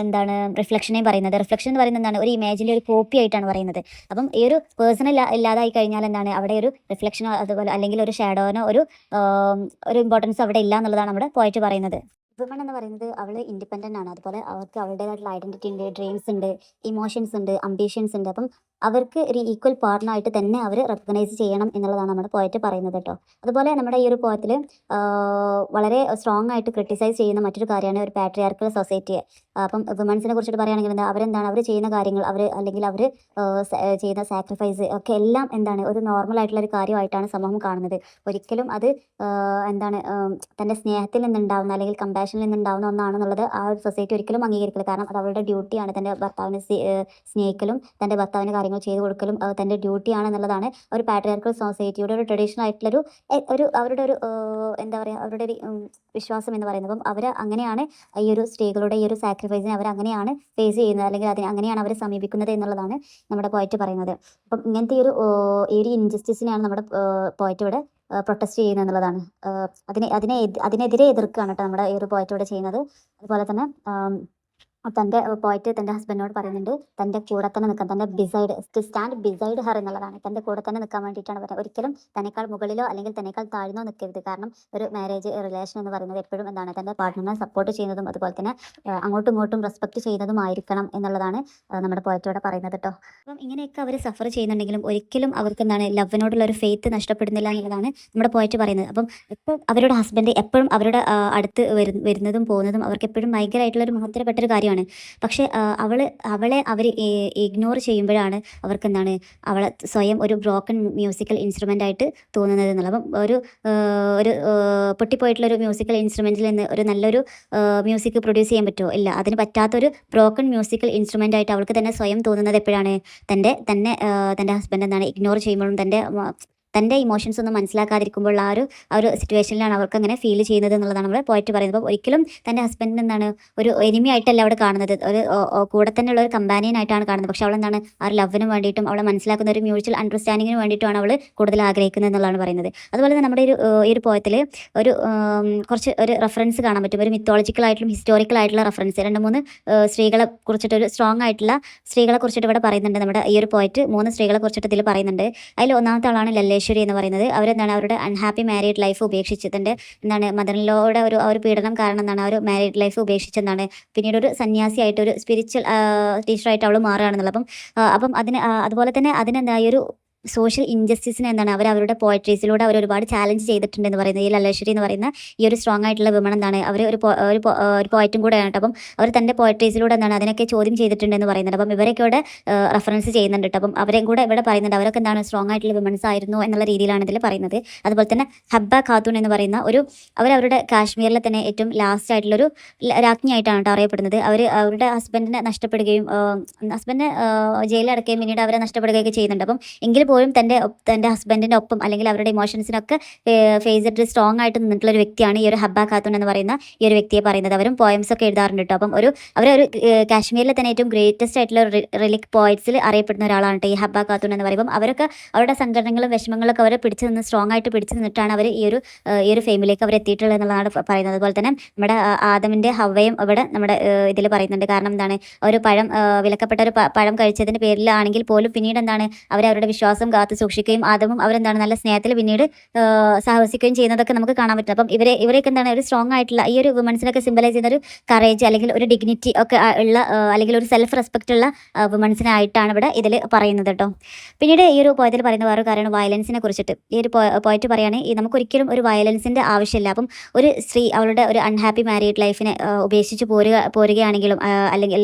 റിഫ്ലക്ഷനെയും പറയുന്നത്. റിഫ്ലക്ഷൻ എന്ന് പറയുന്നത് ഒരു ഇമേജിൻ്റെ ഒരു കോപ്പി ആയിട്ടാണ് പറയുന്നത്. അപ്പം ഈ ഒരു പേഴ്സൺ ഇല്ലാതായി കഴിഞ്ഞാൽ അവിടെ ഒരു റിഫ്ലക്ഷനോ അതുപോലെ അല്ലെങ്കിൽ ഒരു ഷാഡോനോ ഒരു ഇമ്പോർട്ടൻസ് അവിടെ ഇല്ല എന്നുള്ളതാണ് നമ്മുടെ പോയിറ്റ് പറയുന്നത്. വിമൺ എന്ന് പറയുന്നത് അവൾ ഇൻഡിപെൻഡൻ്റ് ആണ്. അതുപോലെ അവർക്ക് അവരുടേതായിട്ടുള്ള ഐഡൻറ്റിറ്റി ഉണ്ട്, ഡ്രീംസ് ഉണ്ട്, ഇമോഷൻസ് ഉണ്ട്, അംബീഷൻസ് ഉണ്ട്. അപ്പം അവർക്ക് ഒരു ഈക്വൽ പാർട്ണറായിട്ട് തന്നെ അവർ റെക്കഗ്നൈസ് ചെയ്യണം എന്നുള്ളതാണ് നമ്മുടെ പോയറ്റ് പറയുന്നത് കേട്ടോ. അതുപോലെ നമ്മുടെ ഈ ഒരു പോയത്തിൽ വളരെ സ്ട്രോങ് ആയിട്ട് ക്രിട്ടിസൈസ് ചെയ്യുന്ന മറ്റൊരു കാര്യമാണ് ഒരു പാട്രിയാർക്കൽ സൊസൈറ്റിയെ. അപ്പം വിമൻസിനെ കുറിച്ചിട്ട് പറയുകയാണെങ്കിൽ അവർ ചെയ്യുന്ന കാര്യങ്ങൾ അവർ ചെയ്യുന്ന സാക്രിഫൈസ് ഒക്കെ എല്ലാം ഒരു നോർമൽ ആയിട്ടുള്ള ഒരു കാര്യമായിട്ടാണ് സമൂഹം കാണുന്നത്. ഒരിക്കലും അത് തൻ്റെ സ്നേഹത്തിൽ നിന്നുണ്ടാവുന്ന അല്ലെങ്കിൽ കമ്പാഷനിൽ നിന്നുണ്ടാവുന്ന ഒന്നാണെന്നുള്ളത് ആ ഒരു സൊസൈറ്റി ഒരിക്കലും അംഗീകരിക്കില്ല. കാരണം അത് അവരുടെ ഡ്യൂട്ടിയാണ്. തൻ്റെ ഭർത്താവിനെ സ്നേഹിക്കലും തൻ്റെ ഭർത്താവിന് കാര്യങ്ങൾ ചെയ്തു കൊടുക്കലും തൻ്റെ ഡ്യൂട്ടിയാണെന്നുള്ളതാണ് ഒരു പാട്രിയാർക്കൽ സൊസൈറ്റിയുടെ ഒരു ട്രഡീഷണൽ ആയിട്ടുള്ളൊരു അവരുടെ ഒരു അവരുടെ ഒരു വിശ്വാസം എന്ന് പറയുന്നത്. അപ്പം അവർ അങ്ങനെയാണ് ഈ ഒരു സ്ത്രീകളുടെ ഈ ഒരു സാക്രിഫൈസിനെ അവർ അങ്ങനെയാണ് ഫേസ് ചെയ്യുന്നത്, അല്ലെങ്കിൽ അങ്ങനെയാണ് അവർ സമീപിക്കുന്നത് എന്നുള്ളതാണ് നമ്മുടെ പോയിറ്റ് പറയുന്നത്. അപ്പം ഇങ്ങനത്തെ ഈ ഒരു ഇൻജസ്റ്റിസിനെയാണ് നമ്മുടെ പോയിറ്റ് ഇവിടെ പ്രൊട്ടസ്റ്റ് ചെയ്യുന്നത് എന്നുള്ളതാണ്. അതിനെതിരെ എതിർക്കുകയാണ് കേട്ടോ നമ്മുടെ ഈ ഒരു പോയിറ്റ് ഇവിടെ ചെയ്യുന്നത്. അതുപോലെ തന്നെ തൻ്റെ പോയിറ്റ് തൻ്റെ ഹസ്ബൻഡിനോട് പറയുന്നുണ്ട് തൻ്റെ കൂടെ തന്നെ നിൽക്കാൻ, തൻ്റെ സ്റ്റാൻഡ് ബിസൈഡ് ഹർ എന്നുള്ളതാണ്. തൻ്റെ കൂടെ തന്നെ നിൽക്കാൻ വേണ്ടിയിട്ടാണ് പറയുന്നത്. ഒരിക്കലും തന്നെക്കാൾ മുകളിലോ അല്ലെങ്കിൽ തന്നെക്കാൾ താഴ്ന്നോ നിൽക്കരുത്. കാരണം ഒരു മാരേജ് റിലേഷൻ എന്ന് പറയുന്നത് എപ്പോഴും തൻ്റെ പാർട്ട്ണറിനെ സപ്പോർട്ട് ചെയ്യുന്നതും അതുപോലെ തന്നെ അങ്ങോട്ടും ഇങ്ങോട്ടും റെസ്പെക്ട് ചെയ്യുന്നതുമായിരിക്കണം എന്നുള്ളതാണ് നമ്മുടെ പോയിറ്റോടെ പറയുന്നത് കേട്ടോ. അപ്പം ഇങ്ങനെയൊക്കെ അവർ സഫർ ചെയ്യുന്നുണ്ടെങ്കിലും ഒരിക്കലും അവർക്ക് ലവിനോടുള്ള ഒരു ഫെയ്ത്ത് നഷ്ടപ്പെടുന്നില്ല എന്നുള്ളതാണ് നമ്മുടെ പോയിറ്റ് പറയുന്നത്. അപ്പം ഇപ്പോൾ അവരുടെ ഹസ്ബൻഡ് എപ്പോഴും അവരുടെ അടുത്ത് വരുന്നതും പോകുന്നതും അവർക്ക് എപ്പോഴും ഭയങ്കരമായിട്ടുള്ളൊരു മഹത്തരപ്പെട്ടൊരു കാര്യമാണ്. തന്നെയാണ്. പക്ഷേ അവളെ അവർ ഇഗ്നോർ ചെയ്യുമ്പോഴാണ് അവർക്കെന്താണ് അവളെ സ്വയം ഒരു ബ്രോക്കൺ മ്യൂസിക്കൽ ഇൻസ്ട്രുമെൻ്റ് ആയിട്ട് തോന്നുന്നത് എന്നുള്ളത്. അപ്പം ഒരു പൊട്ടിപ്പോയിട്ടുള്ളൊരു മ്യൂസിക്കൽ ഇൻസ്ട്രുമെൻറ്റിൽ നിന്ന് ഒരു നല്ലൊരു മ്യൂസിക് പ്രൊഡ്യൂസ് ചെയ്യാൻ പറ്റുമോ? ഇല്ല. അതിന് പറ്റാത്തൊരു ബ്രോക്കൺ മ്യൂസിക്കൽ ഇൻസ്ട്രുമെൻ്റ് ആയിട്ട് അവൾക്ക് തന്നെ സ്വയം തോന്നുന്നത് എപ്പോഴാണ്? തൻ്റെ ഹസ്ബൻഡ് എന്താണ് ഇഗ്നോർ ചെയ്യുമ്പോഴും തൻ്റെ ഇമോഷൻസ് ഒന്നും മനസ്സിലാക്കാതിരിക്കുമ്പോൾ ആ ഒരു സിറ്റുവേഷനിലാണ് അവർക്ക് അങ്ങനെ ഫീൽ ചെയ്യുന്നത് എന്നുള്ളതാണ് നമ്മുടെ പോയിട്ട് പറയുന്നത്. അപ്പോൾ ഒരിക്കലും തൻ്റെ ഹസ്ബൻഡിന് എന്താണ് ഒരു എനിമി ആയിട്ടല്ല അവിടെ കാണുന്നത്, ഒരു കൂടെ തന്നെയുള്ള ഒരു കമ്പാനിയൻ ആയിട്ടാണ് കാണുന്നത്. പക്ഷേ അവളെന്താണ് ആ ഒരു ലവിന് വേണ്ടിയിട്ടും അവളെ മനസ്സിലാക്കുന്ന ഒരു മ്യൂച്വൽ അണ്ടർസ്റ്റാൻഡിങ്ങിന് വേണ്ടിയിട്ടുമാണ് അവൾ കൂടുതൽ ആഗ്രഹിക്കുന്നത് എന്നുള്ളതാണ് പറയുന്നത്. അതുപോലെ തന്നെ നമ്മുടെ ഈ ഒരു പോയത്തിൽ ഒരു കുറച്ച് ഒരു റെഫറൻസ് കാണാൻ പറ്റും. ഒരു മിത്തോളജിക്കൽ ആയിട്ടുള്ള ഹിസ്റ്റോറിക്കൽ ആയിട്ടുള്ള റെഫറൻസ് 2-3 സ്ത്രീകളെ കുറിച്ചിട്ട്, ഒരു സ്ട്രോങ് ആയിട്ടുള്ള സ്ത്രീകളെ കുറിച്ചിട്ട് ഇവിടെ പറയുന്നുണ്ട്. നമ്മുടെ ഈ ഒരു പോയിട്ട് 3 സ്ത്രീകളെ കുറിച്ചിട്ട് ഇതിൽ പറയുന്നുണ്ട്. അതിൽ ഒന്നാമത്തെ ആളാണ് ലല്ലേശ്വരി എന്ന് പറയുന്നത്. അവരെന്താണ് അവരുടെ അൺഹാപ്പി മാരീഡ് ലൈഫ് ഉപേക്ഷിച്ച് എന്താണ് മദറിൻലോയുടെ ഒരു പീഡനം കാരണം എന്താണ് ആ ഒരു മാരീഡ് ലൈഫ് ഉപേക്ഷിച്ചെന്നാണ് പിന്നീട് ഒരു സന്യാസിയായിട്ട് ഒരു സ്പിരിച്വൽ ടീച്ചറായിട്ട് അവൾ മാറുകയാണെന്നുള്ളത്. അപ്പം അതുപോലെ തന്നെ അതിനെന്താ ഈ ഒരു സോഷ്യൽ ഇൻജസ്റ്റിസിനെ എന്താണ് അവരുടെ പോയട്രീസിലൂടെ അവർ ഒരുപാട് ചാലഞ്ച് ചെയ്തിട്ടുണ്ടെന്ന് പറയുന്നത്. ഈ ലല്ലേശ്വരി എന്ന് പറയുന്ന ഈ ഒരു സ്ട്രോങ് ആയിട്ടുള്ള വിമൺ എന്താണ് അവർ ഒരു പോയറ്റും കൂടെയാണ് കേട്ടോ. അപ്പം അവർ തൻ്റെ പോയട്രീസിലൂടെ എന്താണ് അതിനൊക്കെ ചോദ്യം ചെയ്തിട്ടുണ്ടെന്ന് പറയുന്നുണ്ട്. അപ്പം ഇവരൊക്കെ ഇവിടെ റെഫറൻസ് ചെയ്യുന്നുണ്ട് കേട്ടോ. അപ്പം അവരെയും കൂടെ ഇവിടെ പറയുന്നുണ്ട് അവരൊക്കെ എന്താണ് സ്ട്രോങ് ആയിട്ടുള്ള വിമൻസ് ആയിരുന്നു എന്നുള്ള രീതിയിലാണ് ഇതിൽ പറയുന്നത്. അതുപോലെ തന്നെ ഹബ്ബ ഖാത്തൂൺ എന്ന് പറയുന്ന അവരുടെ കാശ്മീരിലെ തന്നെ ഏറ്റവും ലാസ്റ്റ് ആയിട്ടുള്ളൊരു രാജ്ഞിയായിട്ടാണ് കേട്ടോ അറിയപ്പെടുന്നത്. അവരുടെ ഹസ്ബൻഡിനെ നഷ്ടപ്പെടുകയും ഹസ്ബൻഡിനെ ജയിലടക്കുകയും പിന്നീട് അവരെ നഷ്ടപ്പെടുകയൊക്കെ ചെയ്യുന്നുണ്ട്. അപ്പം എങ്കിലും പോലും തൻ്റെ ഹസ്ബൻഡിൻ്റെ ഒപ്പം അല്ലെങ്കിൽ അവരുടെ ഇമോഷൻസിനൊക്കെ ഫേസ് ചെയ്തിട്ട് സ്ട്രോങ് ആയിട്ട് നിന്നിട്ടുള്ള ഒരു വ്യക്തിയാണ് ഈ ഒരു ഹബ്ബ ഖാത്തൂൺ എന്ന് പറയുന്ന ഈ ഒരു വ്യക്തിയെ പറയുന്നത്. അവരും പോയംസ് ഒക്കെ എഴുതാറുണ്ട് കേട്ടോ. അപ്പം അവരൊരു കാശ്മീരിലെ തന്നെ ഏറ്റവും ഗ്രേറ്റസ്റ്റ് ആയിട്ടുള്ള റിലിക് പോയറ്റ്സിൽ അറിയപ്പെടുന്ന ഒരാളാണ് കേട്ടോ ഈ ഹബ്ബ ഖാത്തൂൺ എന്ന് പറയുമ്പോൾ. അവരൊക്കെ അവരുടെ സങ്കടങ്ങളും വിഷമങ്ങളൊക്കെ അവരെ സ്ട്രോങ് ആയിട്ട് പിടിച്ചു നിന്നിട്ടാണ് അവർ ഈ ഒരു ഫെയിമിലേക്ക് അവർ എത്തിയിട്ടുള്ളത് എന്നുള്ളതാണ് പറയുന്നത്. അതുപോലെ തന്നെ നമ്മുടെ ആദമിൻ്റെ ഹവ്വയും ഇവിടെ നമ്മുടെ ഇതിൽ പറയുന്നുണ്ട്. കാരണം എന്താണ് ഒരു വിലക്കപ്പെട്ട ഒരു പഴം കഴിച്ചതിൻ്റെ പേരിലാണെങ്കിൽ പോലും പിന്നീട് എന്താണ് അവരുടെ വിശ്വാസം കാത്തു സൂക്ഷിക്കുകയും ആദമും അവരെന്താണ് നല്ല സ്നേഹത്തിൽ പിന്നീട് സാഹസിക്കുകയും ചെയ്യുന്നതൊക്കെ നമുക്ക് കാണാൻ പറ്റും. അപ്പം ഇവരൊക്കെ എന്താണ് ഒരു സ്ട്രോങ് ആയിട്ടുള്ള ഈ ഒരു വുമൻസിനൊക്കെ സിംബലൈസ് ചെയ്യുന്ന ഒരു കറേജ് അല്ലെങ്കിൽ ഒരു ഡിഗ്നിറ്റി ഒക്കെ ഉള്ള അല്ലെങ്കിൽ ഒരു സെൽഫ് റെസ്പെക്റ്റ് ഉള്ള വുമൻസിനായിട്ടാണ് ഇവിടെ ഇതിൽ പറയുന്നത് കേട്ടോ. പിന്നീട് ഈ ഒരു പോയത്തിൽ പറയുന്ന വേറെ കാര്യമാണ് വയലൻസിനെ കുറിച്ചിട്ട്. ഈ ഒരു പോയിട്ട് പറയുകയാണെങ്കിൽ നമുക്കൊരിക്കലും ഒരു വയലൻസിൻ്റെ ആവശ്യമില്ല. അപ്പം ഒരു സ്ത്രീ അവളുടെ ഒരു അൺഹാപ്പി മാരീഡ് ലൈഫിനെ ഉപേക്ഷിച്ച് പോരുകയാണെങ്കിലും അല്ലെങ്കിൽ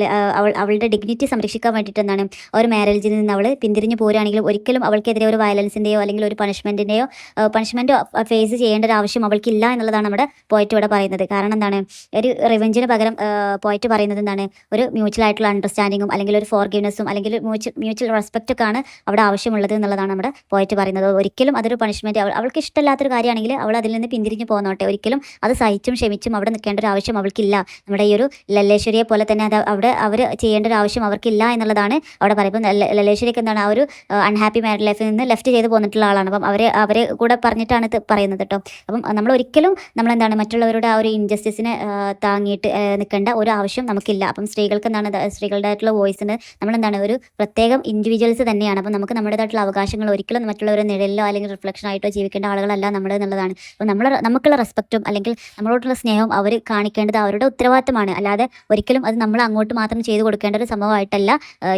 അവളുടെ ഡിഗ്നിറ്റി സംരക്ഷിക്കാൻ വേണ്ടിയിട്ട് എന്താണ് ഒരു മാരേജിൽ നിന്ന് അവൾ പിന്തിരിഞ്ഞ് പോരുകയാണെങ്കിലും ഒരിക്കലും അവൾക്കെതിരെ ഒരു വയലൻസിൻ്റെയോ അല്ലെങ്കിൽ ഒരു പണിഷ്മെൻറ്റോ ഫേസ് ചെയ്യേണ്ട ഒരു ആവശ്യം അവൾക്കില്ല എന്നുള്ളതാണ് നമ്മുടെ പോയിട്ട് ഇവിടെ പറയുന്നത്. കാരണം എന്താണ് ഒരു റിവെഞ്ചിന് പകരം പോയിട്ട് പറയുന്നത് എന്താണ് ഒരു മ്യൂച്വൽ ആയിട്ടുള്ള അണ്ടർസ്റ്റാൻഡിങ്ങും അല്ലെങ്കിൽ ഒരു ഫോർഗിവ്നെസ്സും അല്ലെങ്കിൽ മ്യൂച്വൽ റെസ്പെക്റ്റൊക്കെയാണ് അവിടെ ആവശ്യമുള്ളത് എന്നുള്ളതാണ് നമ്മുടെ പോയിട്ട് പറയുന്നത്. ഒരിക്കലും അതൊരു പണിഷ്മെൻറ്റ് അവൾക്ക് ഇഷ്ടമില്ലാത്തൊരു കാര്യമാണെങ്കിൽ അവൾ അതിൽ നിന്ന് പിന്തിരിഞ്ഞ് പോന്നോട്ടെ, ഒരിക്കലും അത് സഹിച്ചും ക്ഷമിച്ചും അവിടെ നിൽക്കേണ്ട ഒരു ആവശ്യം അവൾക്കില്ല. നമ്മുടെ ഈ ഒരു ലല്ലേശ്വരിയെ പോലെ തന്നെ അവർ ചെയ്യേണ്ട ഒരു ആവശ്യം അവർക്കില്ല എന്നുള്ളതാണ് അവിടെ പറയുമ്പോൾ. ലല്ലേശ്വരിക്ക് എന്താണ് ആ ഒരു അൺഹാപ്പി മാരീഡ് ലൈഫിൽ നിന്ന് ലെഫ്റ്റ് ചെയ്ത് പോന്നിട്ടുള്ള ആളാണ്. അപ്പം അവരെ കൂടെ പറഞ്ഞിട്ടാണ് ഇത് പറയുന്നത് കേട്ടോ. അപ്പം നമ്മളൊരിക്കലും നമ്മളെന്താണ് മറ്റുള്ളവരുടെ ആ ഒരു ഇൻജസ്റ്റിസിനെ താങ്ങിയിട്ട് നിൽക്കേണ്ട ഒരു ആവശ്യം നമുക്കില്ല. അപ്പം സ്ത്രീകൾക്ക് എന്താണ് സ്ത്രീകളുടേതായിട്ടുള്ള വോയിസിന് നമ്മളെന്താണ് ഒരു പ്രത്യേകം ഇൻഡിവിജ്വൽസ് തന്നെയാണ്. അപ്പം നമുക്ക് നമ്മുടേതായിട്ടുള്ള അവകാശങ്ങൾ ഒരിക്കലും മറ്റുള്ളവരെ നിഴലിലോ അല്ലെങ്കിൽ റിഫ്ലക്ഷൻ ആയിട്ടോ ജീവിക്കേണ്ട ആളുകളല്ല നമ്മൾ എന്നുള്ളതാണ്. അപ്പം നമുക്കുള്ള റെസ്പെക്റ്റും അല്ലെങ്കിൽ നമ്മളോടുള്ള സ്നേഹവും അവർ കാണിക്കേണ്ടത് അവരുടെ ഉത്തരവാദിത്തമാണ്. അല്ലാതെ ഒരിക്കലും അത് നമ്മൾ അങ്ങോട്ട് മാത്രം ചെയ്തു കൊടുക്കേണ്ട ഒരു സംഭവമായിട്ടല്ല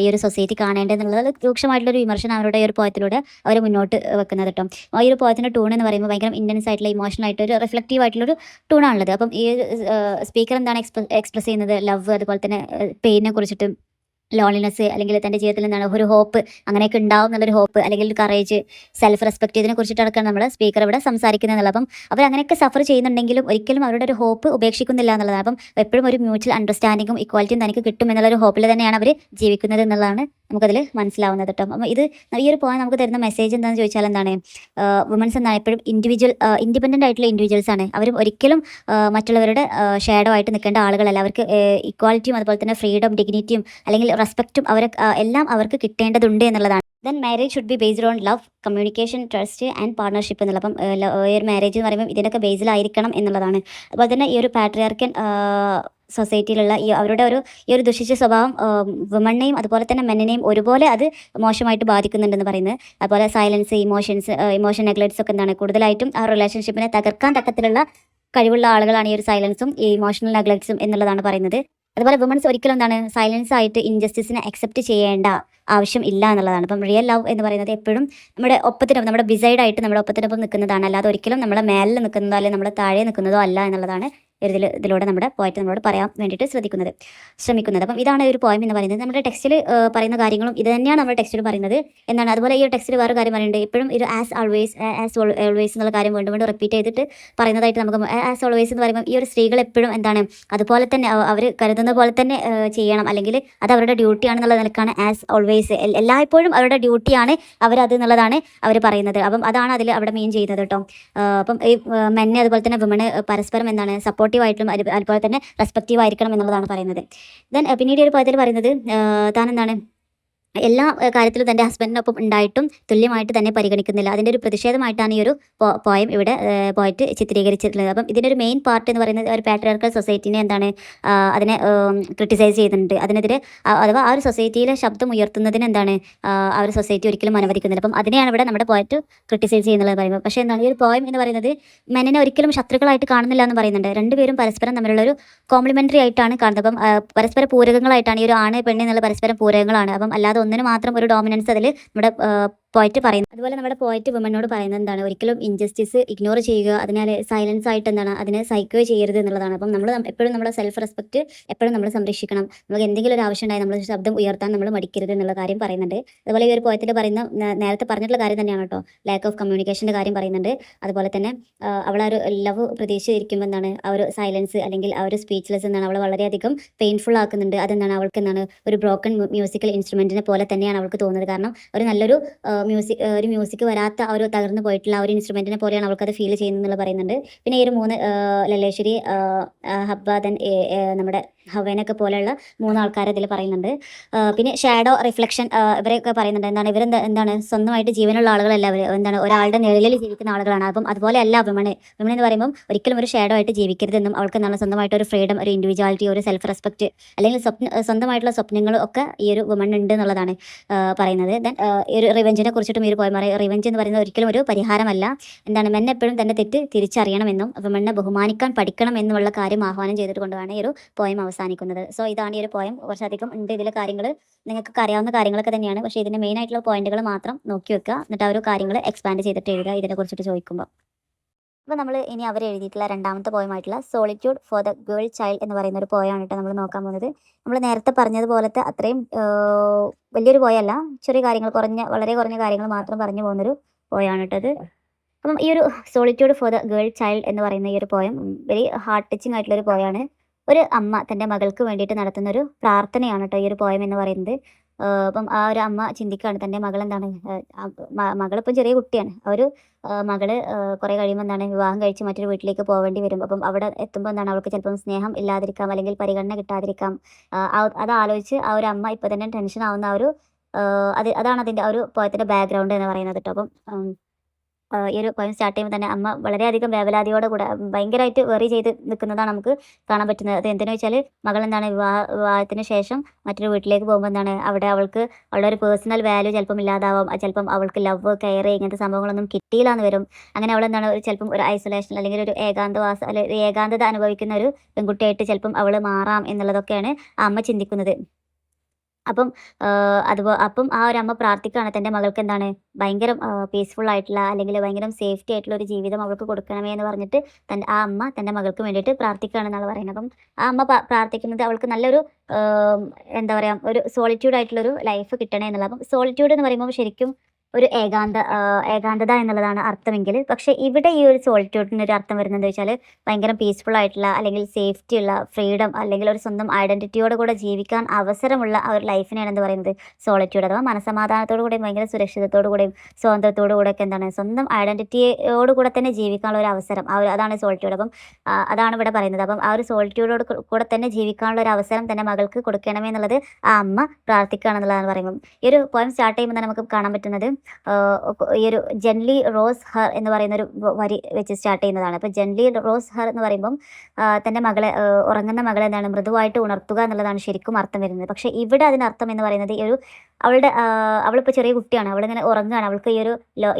ഈ ഒരു സൊസൈറ്റി കാണേണ്ടതെന്നുള്ളത് രൂക്ഷമായിട്ടുള്ളൊരു വിമർശനം അവരുടെ ഈ ഒരു പോയത്തിലൂടെ അവർ മുന്നോട്ട് വെക്കുന്നത് കേട്ടോ. ഈ ഒരു പോയത്തിൻ്റെ ടൂൺ എന്ന് പറയുമ്പോൾ ഭയങ്കര ഇൻറ്റൻസ് ആയിട്ടുള്ള ഇമോഷണൽ ആയിട്ട് ഒരു റിഫ്ലക്റ്റീവ് ആയിട്ടുള്ളൊരു ടൂണാണുള്ളത്. അപ്പം ഈ സ്പീക്കർ എന്താണ് എക്സ്പ്രസ് ചെയ്യുന്നത് ലവ്, അതുപോലെ തന്നെ പെയിനെ കുറിച്ചിട്ട്, ലോൺലിനെസ് അല്ലെങ്കിൽ തൻ്റെ ജീവിതത്തിൽ എന്താണ് ഒരു ഹോപ്പ് അങ്ങനെയൊക്കെ ഉണ്ടാവും എന്നുള്ളൊരു ഹോപ്പ് അല്ലെങ്കിൽ ഒരു കറേജ്, സെൽഫ് റെസ്പെക്റ്റ്, ഇതിനെ കുറിച്ചിട്ടടക്കം നമ്മൾ സ്പീക്കർ ഇവിടെ സംസാരിക്കുന്നത്. അപ്പം അവരങ്ങനെയൊക്കെ സഫർ ചെയ്യുന്നുണ്ടെങ്കിലും ഒരിക്കലും അവരുടെ ഒരു ഹോപ്പ് ഉപേക്ഷിക്കുന്നില്ല എന്നുള്ളതാണ്. അപ്പം എപ്പോഴും ഒരു മ്യൂച്വൽ അണ്ടർസ്റ്റാൻഡിങ്ങും ഇക്വാലിറ്റിയും തനിക്ക് കിട്ടും എന്നുള്ളൊരു ഹോപ്പിൽ തന്നെയാണ് അവർ ജീവിക്കുന്നത് എന്നുള്ളതാണ് നമുക്കതിൽ മനസ്സിലാവുന്നത് കേട്ടോ. അപ്പം ഈ ഒരു പോയിന്റ് നമുക്ക് തരുന്ന മെസ്സേജ് എന്താണെന്ന് ചോദിച്ചാൽ എന്താണ് വുമൻസ് എന്താണ് എപ്പോഴും ഇൻഡിപെൻഡൻ്റ് ആയിട്ടുള്ള ഇൻഡിവിജ്വൽസ് ആണ്. അവരും ഒരിക്കലും മറ്റുള്ളവരുടെ ഷാഡോ ആയിട്ട് നിൽക്കേണ്ട ആളുകളല്ല. അവർക്ക് ഇക്വാലിറ്റിയും അതുപോലെ തന്നെ ഫ്രീഡം, ഡിഗ്നിറ്റിയും അല്ലെങ്കിൽ റെസ്പെക്റ്റും എല്ലാം അവർക്ക് കിട്ടേണ്ടതുണ്ട് എന്നുള്ളതാണ്. Then marriage should be based on love, communication, trust and partnership എന്നുള്ള. അപ്പം ഈ ഒരു മാരേജ് എന്ന് പറയുമ്പോൾ ഇതിനൊക്കെ ബേസിലായിരിക്കണം എന്നുള്ളതാണ്. അതുപോലെ തന്നെ ഈ ഒരു പാട്രിയാർക്കൻ സൊസൈറ്റിയിലുള്ള അവരുടെ ഈ ഒരു ദുഷിച്ച സ്വഭാവം വുമണിനെയും അതുപോലെ തന്നെ മെന്നിനെയും ഒരുപോലെ അത് മോശമായിട്ട് ബാധിക്കുന്നുണ്ടെന്ന് പറയുന്നത്. അതുപോലെ സൈലൻസ്, ഇമോഷൻ നെഗ്ലക്ട്സ് ഒക്കെ എന്താണ് കൂടുതലായിട്ടും ആ റിലേഷൻഷിപ്പിനെ തകർക്കാൻ തക്കത്തിലുള്ള കഴിവുള്ള ആളുകളാണ് ഈ ഒരു സൈലൻസും ഈ ഇമോഷണൽ നെഗ്ലക്ട്സും എന്നുള്ളതാണ് പറയുന്നത്. അതുപോലെ വുമൻസ് ഒരിക്കലും എന്താണ് സൈലൻസ് ആയിട്ട് ഇൻജസ്റ്റിസിനെ അക്സെപ്റ്റ് ചെയ്യേണ്ട ആവശ്യം ഇല്ല എന്നുള്ളതാണ്. അപ്പം റിയൽ ലവ് എന്ന് പറയുന്നത് എപ്പോഴും നമ്മുടെ ബിസൈഡായിട്ട് നമ്മുടെ ഒപ്പത്തിനൊപ്പം നിൽക്കുന്നതാണ്, അല്ലാതെ ഒരിക്കലും നമ്മളെ മേലിൽ നിൽക്കുന്നതോ അല്ലെങ്കിൽ നമ്മളെ താഴെ നിൽക്കുന്നതോ അല്ല എന്നുള്ളതാണ് ഇതിലൂടെ നമ്മുടെ പോയിട്ട് നമ്മളോട് പറയാൻ വേണ്ടിയിട്ട് ശ്രമിക്കുന്നത്. അപ്പം ഇതാണ് ഒരു പോയം എന്ന് പറയുന്നത്. നമ്മുടെ ടെക്സ്റ്റിൽ പറയുന്ന കാര്യങ്ങളും ഇത് തന്നെയാണ് നമ്മുടെ ടെക്സ്റ്റിൽ പറയുന്നത് എന്നാണ്. അതുപോലെ ഈ ഒരു ടെക്സ്റ്റിൽ വേറെ കാര്യം പറയുന്നുണ്ട്. ഇപ്പോഴും ഒരു ആസ് ഓൾവേസ് എന്നുള്ള കാര്യം വീണ്ടും വീണ്ടും റിപ്പീറ്റ് ചെയ്തിട്ട് പറയുന്നതായിട്ട് നമുക്ക് ആസ് ഓൾവേസ് എന്ന് പറയുമ്പോൾ ഈ ഒരു സ്ത്രീകൾ എപ്പോഴും എന്താണ് അതുപോലെ തന്നെ അവർ കരുതുന്ന പോലെ തന്നെ ചെയ്യണം, അല്ലെങ്കിൽ അത് അവരുടെ ഡ്യൂട്ടിയാണെന്നുള്ള നിലക്കാണ് ആസ് ഓൾവേസ്, എല്ലായ്പ്പോഴും അവരുടെ ഡ്യൂട്ടിയാണ് അവരത് എന്നുള്ളതാണ് അവർ പറയുന്നത്. അപ്പം അതാണ് അതിൽ അവിടെ മീൻ ചെയ്യുന്നത് കേട്ടോ. അപ്പം ഈ മെന്നെ അതുപോലെ തന്നെ വിമണ് പരസ്പരം എന്താണ് സപ്പോർട്ടീവായിട്ടും അതുപോലെ തന്നെ റെസ്പെക്റ്റീവ് ആയിരിക്കണം എന്നുള്ളതാണ് പറയുന്നത്. ദെൻ പിന്നീട് ഒരു പദത്തിൽ പറയുന്നത് താൻ എന്താണ് എല്ലാ കാര്യത്തിലും തൻ്റെ ഹസ്ബൻഡിനൊപ്പം ഉണ്ടായിട്ടും തുല്യമായിട്ട് തന്നെ പരിഗണിക്കുന്നില്ല. അതിൻ്റെ ഒരു പ്രതിഷേധമായിട്ടാണ് ഈ ഒരു പോയം ഇവിടെ പോയിട്ട് ചിത്രീകരിച്ചിട്ടുള്ളത്. അപ്പം ഇതിൻ്റെ ഒരു മെയിൻ പാർട്ട് എന്ന് പറയുന്നത് ഒരു പാട്രിയാർക്കൽ സൊസൈറ്റിനെ എന്താണ് അതിനെ ക്രിട്ടിസൈസ് ചെയ്യുന്നുണ്ട്. അതിനെതിരെ അഥവാ ആ ഒരു സൊസൈറ്റിയിലെ ശബ്ദം ഉയർത്തുന്നതിന് എന്താണ് ആ ഒരു സൊസൈറ്റി ഒരിക്കലും അനുവദിക്കുന്നില്ല. അപ്പം അതിനെയാണ് ഇവിടെ നമ്മുടെ പോയിട്ട് ക്രിട്ടിസൈസ് ചെയ്യുന്നത് പറയുന്നത്. പക്ഷേ എന്താണ് ഈ ഒരു പോയം എന്ന് പറയുന്നത് മെന്നിനെ ഒരിക്കലും ശത്രുക്കളായിട്ട് കാണുന്നില്ല എന്ന് പറയുന്നുണ്ട്. രണ്ടുപേരും പരസ്പരം തമ്മിലുള്ളൊരു കോംപ്ലിമെൻ്ററി ആയിട്ടാണ് കാണുന്നത്. അപ്പം പരസ്പര പൂരകങ്ങളായിട്ടാണ് ഈ ഒരു ആണ് പെണ്ണ് എന്നുള്ള പരസ്പരം പൂരകങ്ങളാണ്. അപ്പം അല്ലാതെ ഒന്നിന് മാത്രം ഒരു ഡോമിനൻസ് അതിൽ നമ്മുടെ പോയിട്ട് പറയുന്നത്. അതുപോലെ നമ്മുടെ പോയിട്ട് വിമനോട് പറയുന്നത് എന്താണ് ഒരിക്കലും ഇൻജസ്റ്റിസ് ഇഗ്നോർ ചെയ്യുക, അതിനാൽ സൈലൻസ് ആയിട്ട് എന്താണ് അതിനെ സൈക്കോ ചെയ്യരുത് എന്നുള്ളതാണ്. അപ്പം നമ്മൾ എപ്പോഴും നമ്മുടെ സെൽഫ് റെസ്പെക്റ്റ് എപ്പോഴും നമ്മൾ സംരക്ഷിക്കണം. നമുക്ക് എന്തെങ്കിലും ഒരു ആവശ്യം ഉണ്ടായി നമ്മൾ ശബ്ദം ഉയർത്താൻ നമ്മൾ മടിക്കരുത് എന്നുള്ള കാര്യം പറയുന്നുണ്ട്. അതുപോലെ ഈ ഒരു പോയത്തിൽ പറയുന്ന നേരത്തെ പറഞ്ഞിട്ടുള്ള കാര്യം തന്നെയാണ് കേട്ടോ, ലാക്ക് ഓഫ് കമ്മ്യൂണിക്കേഷൻ്റെ കാര്യം പറയുന്നുണ്ട്. അതുപോലെ തന്നെ അവൾ ആ ഒരു ലവ് പ്രതീക്ഷിച്ചിരിക്കുമ്പോൾ എന്താണ് ആ ഒരു സൈലൻസ് അല്ലെങ്കിൽ ആ ഒരു സ്പീച്ച്ലെസ് എന്താണ് അവളെ വളരെയധികം പെയിൻഫുൾ ആക്കുന്നുണ്ട്. അതെന്താണ് അവൾക്ക് എന്താണ് ഒരു ബ്രോക്കൺ മ്യൂസിക്കൽ ഇൻസ്ട്രുമെൻറ്റിനെ പോലെ തന്നെയാണ് അവൾക്ക് തോന്നുന്നത്. കാരണം ഒരു നല്ലൊരു മ്യൂസിക് വരാത്ത ആ ഒരു തകർന്നു പോയിട്ടുള്ള ആ ഒരു ഇൻസ്ട്രുമെൻറ്റിനെ പോലെയാണ് അവൾക്കത് ഫീൽ ചെയ്യുന്നത് പറയുന്നുണ്ട്. പിന്നെ ഈ ഒരു 3 ലല്ലേശ്വരി, ഹബ്ബ, ദെൻ നമ്മുടെ ഹവേനൊക്കെ പോലെയുള്ള 3 ആൾക്കാരെ ഇതിൽ പറയുന്നുണ്ട്. പിന്നെ ഷാഡോ, റിഫ്ലക്ഷൻ ഇവരെയൊക്കെ പറയുന്നുണ്ട്. എന്താണ് എന്താണ് സ്വന്തമായിട്ട് ജീവനുള്ള ആളുകളല്ല, അവർ എന്താണ് ഒരാളുടെ നിഴലിൽ ജീവിക്കുന്ന ആളുകളാണ്. അപ്പം അതുപോലെ അല്ല വിമൺ എന്ന് പറയുമ്പോൾ ഒരിക്കലും ഒരു ഷാഡോ ആയിട്ട് ജീവിക്കരുതെന്നും അവൾക്ക് എന്താണ് സ്വന്തമായിട്ട് ഒരു ഫ്രീഡം, ഒരു ഇൻഡിവിജ്വാലിറ്റി, ഒരു സെൽഫ് റെസ്പെക്റ്റ് അല്ലെങ്കിൽ സ്വന്തമായിട്ടുള്ള സ്വപ്നങ്ങളും ഒക്കെ ഈ ഒരു വിമൺ ഉണ്ട് എന്നുള്ളതാണ് പറയുന്നത്. ദെൻ ഈ ഒരു റിവെഞ്ചിനെ കുറിച്ചിട്ടും ഈ ഒരു പോയം പറയും. റിവെഞ്ച് എന്ന് പറയുന്നത് ഒരിക്കലും ഒരു പരിഹാരമല്ല. എന്താണ് മെൻ എപ്പോഴും തൻ്റെ തെറ്റ് തിരിച്ചറിയണമെന്നും വിമണ്ണെ ബഹുമാനിക്കാൻ പഠിക്കണം എന്നുമുള്ള കാര്യം ആഹ്വാനം ചെയ്തിട്ട് കൊണ്ടുമാണ് ഈ ഒരു പോയം അവസാനിക്കുന്നത്. സോ ഇതാണ് ഈ ഒരു പോയം. കുറച്ചധികം ഉണ്ട് ഇതിലെ കാര്യങ്ങൾ, നിങ്ങൾക്ക് അറിയാവുന്ന കാര്യങ്ങളൊക്കെ തന്നെയാണ്. പക്ഷേ ഇതിൻ്റെ മെയിൻ ആയിട്ടുള്ള പോയിന്റുകൾ മാത്രം നോക്കി വെക്കുക, എന്നിട്ട് ആ ഒരു കാര്യങ്ങൾ എക്സ്പാൻഡ് ചെയ്തിട്ട് എഴുതുക ഇതിനെ കുറിച്ചിട്ട് ചോദിക്കുമ്പോൾ. അപ്പോൾ നമ്മൾ ഇനി അവർ എഴുതിയിട്ടുള്ള രണ്ടാമത്തെ പോയമായിട്ടുള്ള solitude for the girl child എന്ന് പറയുന്ന ഒരു പോയാണ് കേട്ടോ നമ്മൾ നോക്കാൻ പോകുന്നത്. നമ്മൾ നേരത്തെ പറഞ്ഞതുപോലത്തെ അത്രയും വലിയൊരു പോയല്ല, ചെറിയ കാര്യങ്ങൾ വളരെ കുറഞ്ഞ കാര്യങ്ങൾ മാത്രം പറഞ്ഞു പോകുന്നൊരു പോയാണ് കേട്ടത്. അപ്പം ഈ ഒരു solitude for the girl child എന്ന് പറയുന്ന ഈ ഒരു പോയം വെരി ഹാർട്ട് ടച്ചിങ് ആയിട്ടുള്ളൊരു പോയാണ്. ഒരു അമ്മ തൻ്റെ മകൾക്ക് വേണ്ടിയിട്ട് നടത്തുന്ന ഒരു പ്രാർത്ഥനയാണ് കേട്ടോ ഈ ഒരു പോയം എന്ന് പറയുന്നത്. അപ്പം ആ ഒരു അമ്മ ചിന്തിക്കുകയാണ് തൻ്റെ മകൾ എന്താണ് മകളിപ്പം ചെറിയ കുട്ടിയാണ്. ഒരു മകള് കുറേ കഴിയുമ്പോൾ എന്താണ് വിവാഹം കഴിച്ച് മറ്റൊരു വീട്ടിലേക്ക് പോകേണ്ടി വരും. അപ്പം അവിടെ എത്തുമ്പോൾ എന്താണ് അവൾക്ക് ചിലപ്പം സ്നേഹം ഇല്ലാതിരിക്കാം, അല്ലെങ്കിൽ പരിഗണന കിട്ടാതിരിക്കാം. അത് ആലോചിച്ച് ആ ഒരു അമ്മ ഇപ്പോൾ തന്നെ ടെൻഷൻ ആവുന്ന ആ ഒരു അതാണ് അതിൻ്റെ ആ ഒരു പോയത്തിൻ്റെ ബാക്ക്ഗ്രൗണ്ട് എന്ന് പറയുന്നത് കേട്ടോ. അപ്പം ഈ ഒരു പോയം സ്റ്റാർട്ട് ചെയ്യുമ്പോൾ തന്നെ അമ്മ വളരെയധികം വേവലാതിയോടെ കൂടെ ഭയങ്കരമായിട്ട് വെറി ചെയ്ത് നിൽക്കുന്നതാണ് നമുക്ക് കാണാൻ പറ്റുന്നത്. അത് എന്തെന്ന് വെച്ചാൽ മകൾ എന്താണ് വിവാഹത്തിന് ശേഷം മറ്റൊരു വീട്ടിലേക്ക് പോകുമ്പോൾ എന്താണ് അവിടെ അവൾക്ക് അവളുടെ ഒരു പേഴ്സണൽ വാല്യൂ ചിലപ്പം ഇല്ലാതാവാം, ചിലപ്പം അവൾക്ക് ലവ്, കെയർ ഇങ്ങനത്തെ സംഭവങ്ങളൊന്നും കിട്ടിയില്ല എന്ന് വരും. അങ്ങനെ അവൾ എന്താണ് ചിലപ്പം ഒരു ഐസൊലേഷൻ അല്ലെങ്കിൽ ഒരു ഏകാന്തവാസം അല്ലെങ്കിൽ ഏകാന്തത അനുഭവിക്കുന്ന ഒരു പെൺകുട്ടിയായിട്ട് ചിലപ്പം അവൾ മാറാം എന്നുള്ളതൊക്കെയാണ് ആ അമ്മ ചിന്തിക്കുന്നത്. അപ്പം അപ്പം ആ ഒരു അമ്മ പ്രാർത്ഥിക്കുകയാണ് തൻ്റെ മകൾക്ക് എന്താണ് ഭയങ്കര പീസ്ഫുൾ ആയിട്ടുള്ള അല്ലെങ്കിൽ ഭയങ്കര സേഫ്റ്റി ആയിട്ടുള്ള ഒരു ജീവിതം അവൾക്ക് കൊടുക്കണമേ എന്ന് പറഞ്ഞിട്ട് ആ അമ്മ തൻ്റെ മകൾക്ക് വേണ്ടിയിട്ട് പ്രാർത്ഥിക്കുകയാണെന്നാണ് പറയുന്നത്. അപ്പം ആ അമ്മ പ്രാർത്ഥിക്കുന്നത് അവൾക്ക് നല്ലൊരു എന്താ പറയുക ഒരു സോളിറ്റ്യൂഡ് ആയിട്ടുള്ളൊരു ലൈഫ് കിട്ടണേ എന്നുള്ളത്. അപ്പം സോളിറ്റ്യൂഡ് എന്ന് പറയുമ്പോൾ ശരിക്കും ഒരു ഏകാന്തത എന്നുള്ളതാണ് അർത്ഥമെങ്കിൽ, പക്ഷേ ഇവിടെ ഈ ഒരു സോളിറ്റ്യൂഡിന് ഒരു അർത്ഥം വരുന്നത് വെച്ചാൽ ഭയങ്കര പീസ്ഫുൾ ആയിട്ടുള്ള അല്ലെങ്കിൽ സേഫ്റ്റി ഉള്ള ഫ്രീഡം അല്ലെങ്കിൽ ഒരു സ്വന്തം ഐഡൻറ്റിറ്റിയോട് കൂടെ ജീവിക്കാൻ അവസരമുള്ള ആ ഒരു ലൈഫിനെയാണ് എന്ത് പറയുന്നത് സോളിറ്റ്യൂഡ്. അഥവാ മനസ്സമാധാനത്തോടു കൂടെയും ഭയങ്കര സുരക്ഷിതത്തോടു കൂടെയും സ്വാതന്ത്ര്യത്തോടു കൂടെയൊക്കെ എന്താണ് സ്വന്തം ഐഡൻറ്റിറ്റിയോട് കൂടെ തന്നെ ജീവിക്കാനുള്ള ഒരു അവസരം, അതാണ് സോളിറ്റ്യൂഡ്. അപ്പം അതാണ് ഇവിടെ പറയുന്നത്. അപ്പം ആ ഒരു സോളിറ്റ്യൂഡോട് കൂടെ തന്നെ ജീവിക്കാനുള്ള ഒരു അവസരം തന്നെ മകൾക്ക് കൊടുക്കണമേ എന്നുള്ളത് ആ അമ്മ പ്രാർത്ഥിക്കുകയാണെന്നുള്ളതാണ് പറയുമ്പോൾ. ഈ ഒരു പോയം സ്റ്റാർട്ട് ചെയ്യുമ്പോൾ തന്നെ നമുക്ക് കാണാൻ പറ്റുന്നത് ഈ ഒരു ജെൻലി റോസ് ഹർ എന്ന് പറയുന്ന ഒരു വരി വെച്ച് സ്റ്റാർട്ട് ചെയ്യുന്നതാണ്. അപ്പോൾ ജെൻലി റോസ് ഹർ എന്ന് പറയുമ്പം തൻ്റെ മകളെ ഉറങ്ങുന്ന മകളെ എന്താണ് മൃദുവായിട്ട് ഉണർത്തുക എന്നുള്ളതാണ് ശരിക്കും അർത്ഥം വരുന്നത്. പക്ഷേ ഇവിടെ അതിനർത്ഥം എന്ന് പറയുന്നത് ഈ ഒരു അവളിപ്പോൾ ചെറിയ കുട്ടിയാണ്, അവളിങ്ങനെ ഉറങ്ങുകയാണ്. അവൾക്ക്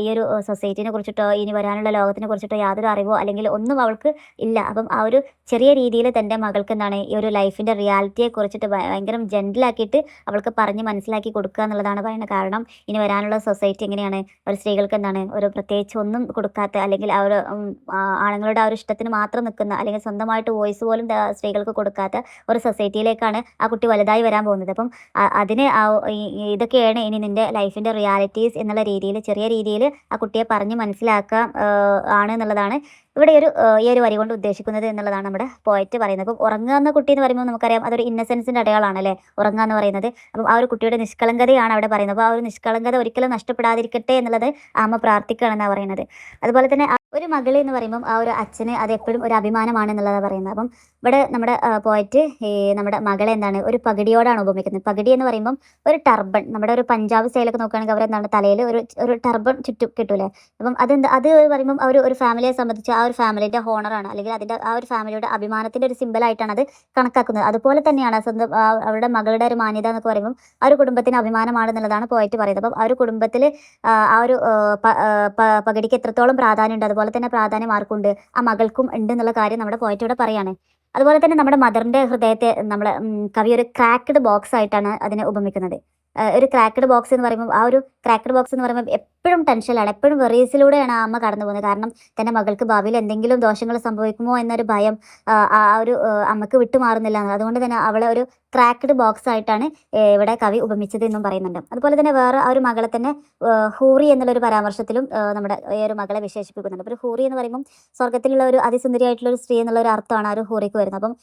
ഈ ഒരു സൊസൈറ്റിനെ കുറിച്ചിട്ടോ ഇനി വരാനുള്ള ലോകത്തിനെ കുറിച്ചിട്ടോ യാതൊരു അറിവോ അല്ലെങ്കിൽ ഒന്നും അവൾക്ക് ഇല്ല. അപ്പം ആ ഒരു ചെറിയ രീതിയിൽ തൻ്റെ മകൾക്ക് എന്താണ് ഈ ഒരു ലൈഫിൻ്റെ റിയാലിറ്റിയെ കുറിച്ചിട്ട് ഭയങ്കര ജെൻറ്റിലാക്കിയിട്ട് അവൾക്ക് പറഞ്ഞ് മനസ്സിലാക്കി കൊടുക്കുക എന്നുള്ളതാണ് പറയുന്നത്. കാരണം ഇനി വരാനുള്ള സൊസൈറ്റി എങ്ങനെയാണ്, ഒരു സ്ത്രീകൾക്ക് എന്താണ് ഒരു പ്രത്യേകിച്ച് ഒന്നും കൊടുക്കാത്ത, അല്ലെങ്കിൽ ആ ഒരു ആണുങ്ങളുടെ ആ ഒരു ഇഷ്ടത്തിന് മാത്രം നിൽക്കുന്ന, അല്ലെങ്കിൽ സ്വന്തമായിട്ട് വോയിസ് പോലും സ്ത്രീകൾക്ക് കൊടുക്കാത്ത ഒരു സൊസൈറ്റിയിലേക്കാണ് ആ കുട്ടി വലുതായി വരാൻ പോകുന്നത്. അപ്പം അതിന് ഇതൊക്കെയാണ് ഇനി നിൻ്റെ ലൈഫിൻ്റെ റിയാലിറ്റീസ് എന്നുള്ള രീതിയിൽ ചെറിയ രീതിയിൽ ആ കുട്ടിയെ പറഞ്ഞ് മനസ്സിലാക്കാം ആണ് എന്നുള്ളതാണ് ഇവിടെ ഈ ഒരു വരി കൊണ്ട് ഉദ്ദേശിക്കുന്നത് എന്നുള്ളതാണ് നമ്മുടെ പോയിറ്റ് പറയുന്നത്. അപ്പം ഉറങ്ങുക എന്ന കുട്ടി എന്ന് പറയുമ്പോൾ നമുക്കറിയാം അതൊരു ഇന്നസെൻസിൻ്റെ അടയാളമാണ് അല്ലേ, ഉറങ്ങുക എന്ന് പറയുന്നത്. അപ്പം ആ ഒരു കുട്ടിയുടെ നിഷ്കളങ്കതയാണ് അവിടെ പറയുന്നത്. അപ്പോൾ ആ ഒരു നിഷ്കളങ്കത ഒരിക്കലും നഷ്ടപ്പെടാതിരിക്കട്ടെ എന്നുള്ളത് അമ്മ പ്രാർത്ഥിക്കുകയാണെന്നാണ് പറയുന്നത്. അതുപോലെ തന്നെ ഒരു മകൾ എന്ന് പറയുമ്പം ആ ഒരു അച്ഛന് അത് എപ്പോഴും ഒരു അഭിമാനമാണ് എന്നുള്ളതാണ് പറയുന്നത്. അപ്പം ഇവിടെ നമ്മുടെ പോയിറ്റ് നമ്മുടെ മകളെ എന്താണ് ഒരു പകിടിയോടാണ് ഉപമിക്കുന്നത്. പകിടി എന്ന് പറയുമ്പം ഒരു ടർബൺ, നമ്മുടെ ഒരു പഞ്ചാബ് സ്റ്റൈലൊക്കെ നോക്കുകയാണെങ്കിൽ അവരെന്താണ് തലയിൽ ഒരു ടർബൺ ചുറ്റും കിട്ടൂലേ. അപ്പം അത് പറയുമ്പം ഒരു ഫാമിലിയെ സംബന്ധിച്ച് ആ ഒരു ഫാമിലിൻ്റെ ഹോണറാണ്, അല്ലെങ്കിൽ അതിൻ്റെ ആ ഒരു ഫാമിലിയുടെ അഭിമാനത്തിൻ്റെ ഒരു സിമ്പിളായിട്ടാണ് അത് കണക്കാക്കുന്നത്. അതുപോലെ തന്നെയാണ് സ്വന്തം അവരുടെ മകളുടെ ഒരു മാന്യത എന്നൊക്കെ പറയുമ്പം ആ ഒരു കുടുംബത്തിന് അഭിമാനമാണെന്നുള്ളതാണ് പോയിറ്റ് പറയുന്നത്. അപ്പം ആ ഒരു കുടുംബത്തിൽ ആ ഒരു പകിടിക്ക് എത്രത്തോളം പ്രാധാന്യമുണ്ട്, അതുപോലെ തന്നെ പ്രാധാന്യം ആർക്കുണ്ട്, ആ മകൾക്കും ഉണ്ട് എന്നുള്ള കാര്യം നമ്മുടെ പോയിറ്റ് ഇവിടെ പറയാണ്. അതുപോലെ തന്നെ നമ്മുടെ മദറിൻ്റെ ഹൃദയത്തെ നമ്മളെ കവി ഒരു ക്രാക്ക്ഡ് ബോക്സ് ആയിട്ടാണ് അതിനെ ഉപമിക്കുന്നത്. ഒരു ക്രാക്ക്ഡ് ബോക്സ് എന്ന് പറയുമ്പോൾ ആ ഒരു ക്രാക്ക്ഡ് ബോക്സ് എന്ന് പറയുമ്പോൾ എപ്പോഴും ടെൻഷനിലാണ്, എപ്പോഴും വെറീസിലൂടെയാണ് ആ അമ്മ കടന്നു പോകുന്നത്. കാരണം തൻ്റെ മകൾക്ക് ഭാവിയിൽ എന്തെങ്കിലും ദോഷങ്ങൾ സംഭവിക്കുമോ എന്നൊരു ഭയം ആ ഒരു അമ്മക്ക് വിട്ടുമാറുന്നില്ല. അതുകൊണ്ട് തന്നെ അവളെ ഒരു ക്രാക്ക്ഡ് ബോക്സ് ആയിട്ടാണ് ഇവിടെ കവി ഉപമിച്ചത് എന്നും പറയുന്നുണ്ട്. അതുപോലെ തന്നെ വേറെ ആ ഒരു മകളെ തന്നെ ഹൂറി എന്നുള്ളൊരു പരാമർശത്തിലും നമ്മുടെ ഈ ഒരു മകളെ വിശേഷിപ്പിക്കുന്നുണ്ട്. അപ്പോൾ ഒരു ഹൂറി എന്ന് പറയുമ്പോൾ സ്വർഗ്ഗത്തിലുള്ള ഒരു അതിസുന്ദരിയായിട്ടുള്ള ഒരു സ്ത്രീ എന്നുള്ള ഒരു അർത്ഥമാണ് ആ ഒരു ഹൂറിക്ക് വരുന്നത്. അപ്പം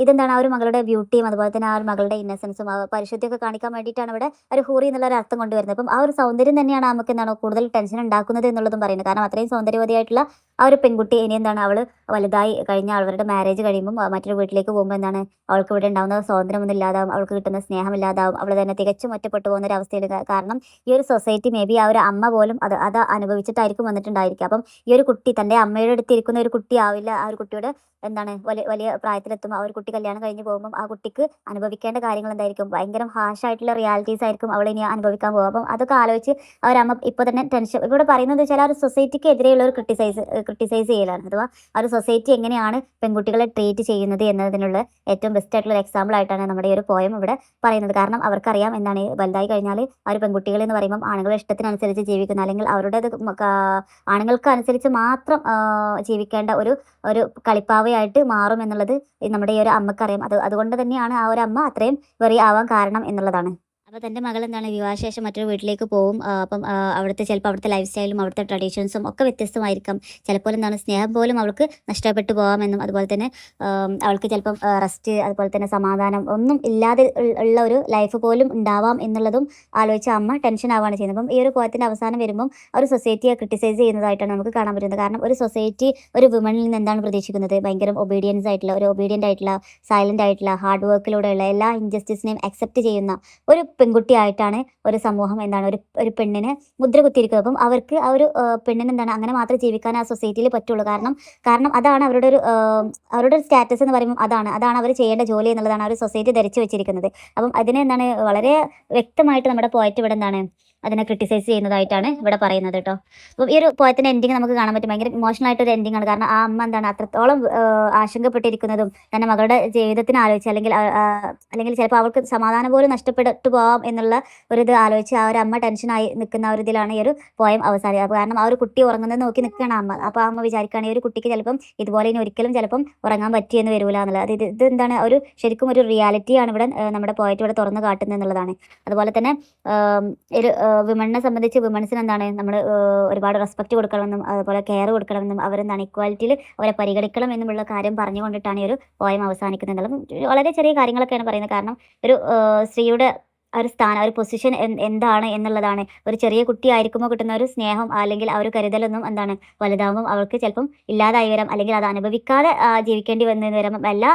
ഇതെന്താണ് ആ ഒരു മകളുടെ ബ്യൂട്ടിയും അതുപോലെ തന്നെ ആ ഒരു മകളുടെ ഇന്നസെൻസും പരിശുദ്ധിയൊക്കെ കാണിക്കാൻ വേണ്ടിയിട്ടാണ് ഇവിടെ ഒരു ഹൂറി എന്നുള്ള ഒരു അർത്ഥം കൊണ്ടുവരുന്നത്. അപ്പം ആ ഒരു സൗന്ദര്യം തന്നെയാണ് നമുക്ക് എന്താണ് കൂടുതൽ ടെൻഷൻ ഉണ്ടാക്കുന്നത് എന്നുള്ളതും പറയുന്നത്. കാരണം അത്രയും സൗന്ദര്യവതിയായിട്ടുള്ള ആ ഒരു പെൺകുട്ടി ഇനി എന്താണ് അവൾ വലുതായി കഴിഞ്ഞാൽ അവരുടെ മാരേജ് കഴിയുമ്പോൾ മറ്റൊരു വീട്ടിലേക്ക് പോകുമ്പോൾ എന്താണ് അവൾക്ക് ഇവിടെ ഉണ്ടാകുന്ന സ്വാതന്ത്ര്യമൊന്നും ഇല്ലാതാവും, അവൾക്ക് കിട്ടുന്ന സ്നേഹമില്ലാതാവും, അവൾ തന്നെ തികച്ചും ഒറ്റപ്പെട്ടു പോകുന്ന ഒരു അവസ്ഥയിൽ. കാരണം ഈ ഒരു സൊസൈറ്റി മേ ബി ആ ഒരു അമ്മ പോലും അത് അനുഭവിച്ചിട്ടായിരിക്കും വന്നിട്ടുണ്ടായിരിക്കുക. അപ്പം ഈ ഒരു കുട്ടി തൻ്റെ അമ്മയുടെ അടുത്ത് ഇരിക്കുന്ന ഒരു കുട്ടി ആവില്ല ആ ഒരു കുട്ടിയുടെ എന്താണ് വലിയ പ്രായത്തിലെത്തുമ്പോൾ ആ ഒരു കുട്ടി കല്യാണം കഴിഞ്ഞ് പോകുമ്പോൾ ആ കുട്ടിക്ക് അനുഭവിക്കേണ്ട കാര്യങ്ങൾ എന്തായിരിക്കും, ഭയങ്കര ഹാഷായിട്ടുള്ള റിയാലിറ്റീസ് ആയിരിക്കും അവൾ ഇനി അനുഭവിക്കാൻ പോകും. അപ്പം അതൊക്കെ ആലോചിച്ച് അവരമ്മ ഇപ്പോൾ തന്നെ ടെൻഷൻ ഇവിടെ പറയുന്നത് വെച്ചാൽ ആ ഒരു സൊസൈറ്റിക്ക് എതിരെയുള്ള ഒരു ക്രിട്ടിസൈസ് ചെയ്യലാണ്. അഥവാ ആ ഒരു സൊസൈറ്റി എങ്ങനെയാണ് പെൺകുട്ടികളെ ട്രീറ്റ് ചെയ്യുന്നത് എന്നതിനുള്ള ഏറ്റവും ബെസ്റ്റ് ആയിട്ടുള്ള ഒരു എക്സാമ്പിൾ ആയിട്ടാണ് നമ്മുടെ ഈ ഒരു പോയം ഇവിടെ പറയുന്നത്. കാരണം അവർക്കറിയാം എന്താണ് വലുതായി കഴിഞ്ഞാൽ ആ ഒരു പെൺകുട്ടികൾ എന്ന് പറയുമ്പം ആണുങ്ങളുടെ ഇഷ്ടത്തിനനുസരിച്ച് ജീവിക്കുന്ന, അല്ലെങ്കിൽ അവരുടെ ആണുങ്ങൾക്ക് അനുസരിച്ച് മാത്രം ജീവിക്കേണ്ട ഒരു കളിപ്പാവയായിട്ട് മാറും എന്നുള്ളത് നമ്മുടെ ഈ ഒരു അമ്മക്കറിയാം. അതുകൊണ്ട് തന്നെയാണ് ആ ഒരു അമ്മ അത്രയും വെറി ആവാൻ കാരണം എന്നുള്ളതാണ്. അപ്പോൾ തൻ്റെ മകൾ എന്താണ് വിവാഹശേഷം മറ്റൊരു വീട്ടിലേക്ക് പോകും. അപ്പം അവിടുത്തെ ലൈഫ് സ്റ്റൈലും അവിടുത്തെ ട്രഡീഷൻസും ഒക്കെ വ്യത്യസ്തമായിരിക്കും. ചിലപ്പോൾ എന്താണ് സ്നേഹം പോലും അവൾക്ക് നഷ്ടപ്പെട്ടു പോകാമെന്നും, അതുപോലെ തന്നെ അവൾക്ക് ചിലപ്പം റെസ്റ്റ് അതുപോലെ തന്നെ സമാധാനം ഒന്നും ഇല്ലാതെ ഉള്ള ഒരു ലൈഫ് പോലും ഉണ്ടാവാം എന്നുള്ളതും ആലോചിച്ച അമ്മ ടെൻഷൻ ആവുകയാണ് ചെയ്യുന്നത്. അപ്പം ഈ ഒരു പോയത്തിൻ്റെ അവസാനം വരുമ്പം ഒരു സൊസൈറ്റിയെ ക്രിട്ടിസൈസ് ചെയ്യുന്നതായിട്ടാണ് നമുക്ക് കാണാൻ പറ്റുന്നത്. കാരണം ഒരു സൊസൈറ്റി ഒരു വുമണിൽ നിന്ന് എന്താണ് പ്രതീക്ഷിക്കുന്നത്, ഭയങ്കര ഒബീഡിയൻ്റ് ആയിട്ടുള്ള സൈലൻ്റ് ആയിട്ടുള്ള ഹാർഡ് വർക്കിലൂടെയുള്ള എല്ലാ ഇൻജസ്റ്റിസിനെയും അക്സെപ്റ്റ് ചെയ്യുന്ന ഒരു പെൺകുട്ടിയായിട്ടാണ് ഒരു സമൂഹം എന്താണ് ഒരു പെണ്ണിനെ മുദ്ര കുത്തിയിരിക്കുന്നത്. അപ്പം അവർക്ക് ആ ഒരു പെണ്ണിന് എന്താണ് അങ്ങനെ മാത്രമേ ജീവിക്കാൻ ആ സൊസൈറ്റിയിൽ പറ്റുള്ളൂ. കാരണം അതാണ് അവരുടെ ഒരു സ്റ്റാറ്റസ് എന്ന് പറയുമ്പോൾ അതാണ് അവർ ചെയ്യേണ്ട ജോലി എന്നുള്ളതാണ് ആ ഒരു സൊസൈറ്റി ധരിച്ചു വെച്ചിരിക്കുന്നത്. അപ്പം അതിനെ എന്താണ് വളരെ വ്യക്തമായിട്ട് നമ്മുടെ പോയറ്റ് ഇവിടെ എന്താണ് അതിനെ ക്രിട്ടിസൈസ് ചെയ്യുന്നതായിട്ടാണ് ഇവിടെ പറയുന്നത് കേട്ടോ. അപ്പം ഈ ഒരു പോയത്തിൻ്റെ എൻഡിങ് നമുക്ക് കാണാൻ പറ്റും, ഭയങ്കര ഇമോഷണൽ ആയിട്ടൊരു എൻഡിങ് ആണ്. കാരണം ആ അമ്മ എന്താണ് അത്രത്തോളം ആശങ്കപ്പെട്ടിരിക്കുന്നതും തൻ്റെ മകളുടെ ജീവിതത്തിന് ആലോചിച്ച് അല്ലെങ്കിൽ ചിലപ്പോൾ അവൾക്ക് സമാധാനം പോലും നഷ്ടപ്പെട്ടു പോകാം എന്നുള്ള ഇത് ആലോചിച്ച് ആ ഒരു അമ്മ ടെൻഷനായി നിൽക്കുന്ന ഒരു ഇതിലാണ് ഈ ഒരു പോയം അവസാനിക്കുക. കാരണം ആ ഒരു കുട്ടി ഉറങ്ങുന്നത് നോക്കി നിൽക്കുകയാണ് അമ്മ. അപ്പോൾ ആ അമ്മ വിചാരിക്കുകയാണ് ഈ ഒരു കുട്ടിക്ക് ചിലപ്പം ഇതുപോലെ ഇനി ഒരിക്കലും ചിലപ്പം ഉറങ്ങാൻ പറ്റിയെന്ന് വരില്ല എന്നുള്ളത്. ഇത് എന്താണ് ശരിക്കും ഒരു റിയാലിറ്റിയാണ് ഇവിടെ നമ്മുടെ പോയറ്റ് ഇവിടെ തുറന്നു കാട്ടുന്നത് എന്നുള്ളതാണ്. അതുപോലെ തന്നെ ഒരു വിമണിനെ സംബന്ധിച്ച് വിമൺസിന് എന്താണ് നമ്മൾ ഒരുപാട് റെസ്പെക്റ്റ് കൊടുക്കണമെന്നും അതുപോലെ കെയർ കൊടുക്കണമെന്നും അവരെന്താണ് ഇക്വാലിറ്റിയിൽ അവരെ പരിഗണിക്കണം എന്നുമുള്ള കാര്യം പറഞ്ഞുകൊണ്ടിട്ടാണ് ഈ ഒരു പോയം അവസാനിക്കുന്നത്. വളരെ ചെറിയ കാര്യങ്ങളൊക്കെയാണ് പറയുന്നത്. കാരണം ഒരു സ്ത്രീയുടെ ഒരു സ്ഥാനം ഒരു പൊസിഷൻ എന്താണ് എന്നുള്ളതാണ്. ഒരു ചെറിയ കുട്ടി ആയിരിക്കുമ്പോൾ കിട്ടുന്ന ഒരു സ്നേഹം അല്ലെങ്കിൽ ആ ഒരു കരുതലൊന്നും എന്താണ് വലുതാകുമ്പം അവൾക്ക് ചിലപ്പം ഇല്ലാതായി വരാം, അല്ലെങ്കിൽ അത് അനുഭവിക്കാതെ ജീവിക്കേണ്ടി വന്നു വരാം. എല്ലാ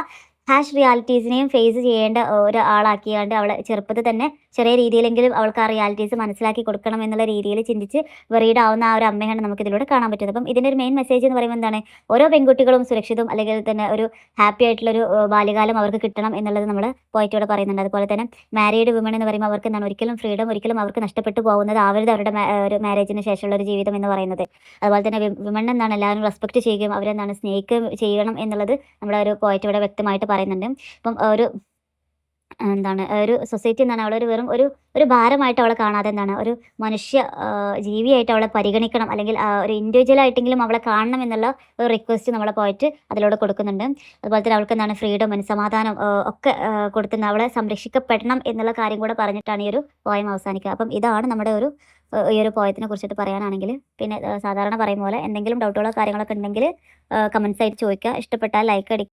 ഹാഷ് റിയാലിറ്റീസിനെയും ഫേസ് ചെയ്യേണ്ട ഒരാളാക്കിയാണ്ട് അവളെ ചെറുപ്പത്തിൽ തന്നെ ചെറിയ രീതിയിലെങ്കിലും അവൾക്ക് ആ റിയാലിറ്റീസ് മനസ്സിലാക്കി കൊടുക്കണം എന്നുള്ള രീതിയിൽ ചിന്തിച്ച് വെറീഡ് ആവുന്ന ആ ഒരു അമ്മയാണ് നമുക്ക് ഇതിലൂടെ കാണാൻ പറ്റുന്നത്. അപ്പം ഇതിൻ്റെ ഒരു മെയിൻ മെസ്സേജ് എന്ന് പറയുമ്പോൾ എന്താണ്, ഓരോ പെൺകുട്ടികളും സുരക്ഷിതവും അല്ലെങ്കിൽ തന്നെ ഒരു ഹാപ്പി ആയിട്ടുള്ളൊരു ബാല്യകാലം അവർക്ക് കിട്ടണം എന്നുള്ളത് നമ്മൾ പോയിട്ട് ഇവിടെ പറയുന്നുണ്ട്. അതുപോലെ തന്നെ മാരീഡ് വിമൺ എന്ന് പറയുമ്പോൾ അവർക്ക് എന്താണ് ഒരിക്കലും ഫ്രീഡം ഒരിക്കലും അവർക്ക് നഷ്ടപ്പെട്ടു പോകുന്നത് ആവരുത് അവരുടെ ഒരു മാരേജിന് ശേഷമുള്ള ഒരു ജീവിതം എന്ന് പറയുന്നത്. അതുപോലെ തന്നെ വിമൺ എന്താണ് എല്ലാവരും റെസ്പെക്ട് ചെയ്യുകയും അവരെന്താണ് സ്നേഹിക്കുകയും ചെയ്യണം എന്നുള്ളത് നമ്മുടെ ഒരു പോയിട്ട് ഇവിടെ വ്യക്തമായിട്ട് പറയുന്നുണ്ട്. അപ്പം ഒരു എന്താണ് ഒരു സൊസൈറ്റി എന്താണ് അവളെ വെറും ഒരു ഭാരമായിട്ട് അവളെ കാണാതെ എന്താണ് ഒരു മനുഷ്യ ജീവിയായിട്ട് അവളെ പരിഗണിക്കണം, അല്ലെങ്കിൽ ഒരു ഇൻഡിവിജ്വൽ ആയിട്ടെങ്കിലും അവളെ കാണണം എന്നുള്ള ഒരു റിക്വസ്റ്റ് നമ്മളെ പോയിട്ട് അതിലൂടെ കൊടുക്കുന്നുണ്ട്. അതുപോലെ തന്നെ അവൾക്ക് എന്താണ് ഫ്രീഡം സമാധാനം ഒക്കെ കൊടുക്കുന്ന അവളെ സംരക്ഷിക്കപ്പെടണം എന്നുള്ള കാര്യം കൂടെ പറഞ്ഞിട്ടാണ് ഈ ഒരു പോയം അവസാനിക്കുക. അപ്പം ഇതാണ് നമ്മുടെ ഒരു ഈ ഒരു പോയത്തിനെ കുറിച്ചിട്ട് പറയാനാണെങ്കിൽ. പിന്നെ സാധാരണ പറയും പോലെ എന്തെങ്കിലും ഡൗട്ടുകളോ കാര്യങ്ങളൊക്കെ ഉണ്ടെങ്കിൽ കമൻസ് ആയിട്ട് ചോദിക്കുക. ഇഷ്ടപ്പെട്ടാൽ ലൈക്ക് അടിക്കുക.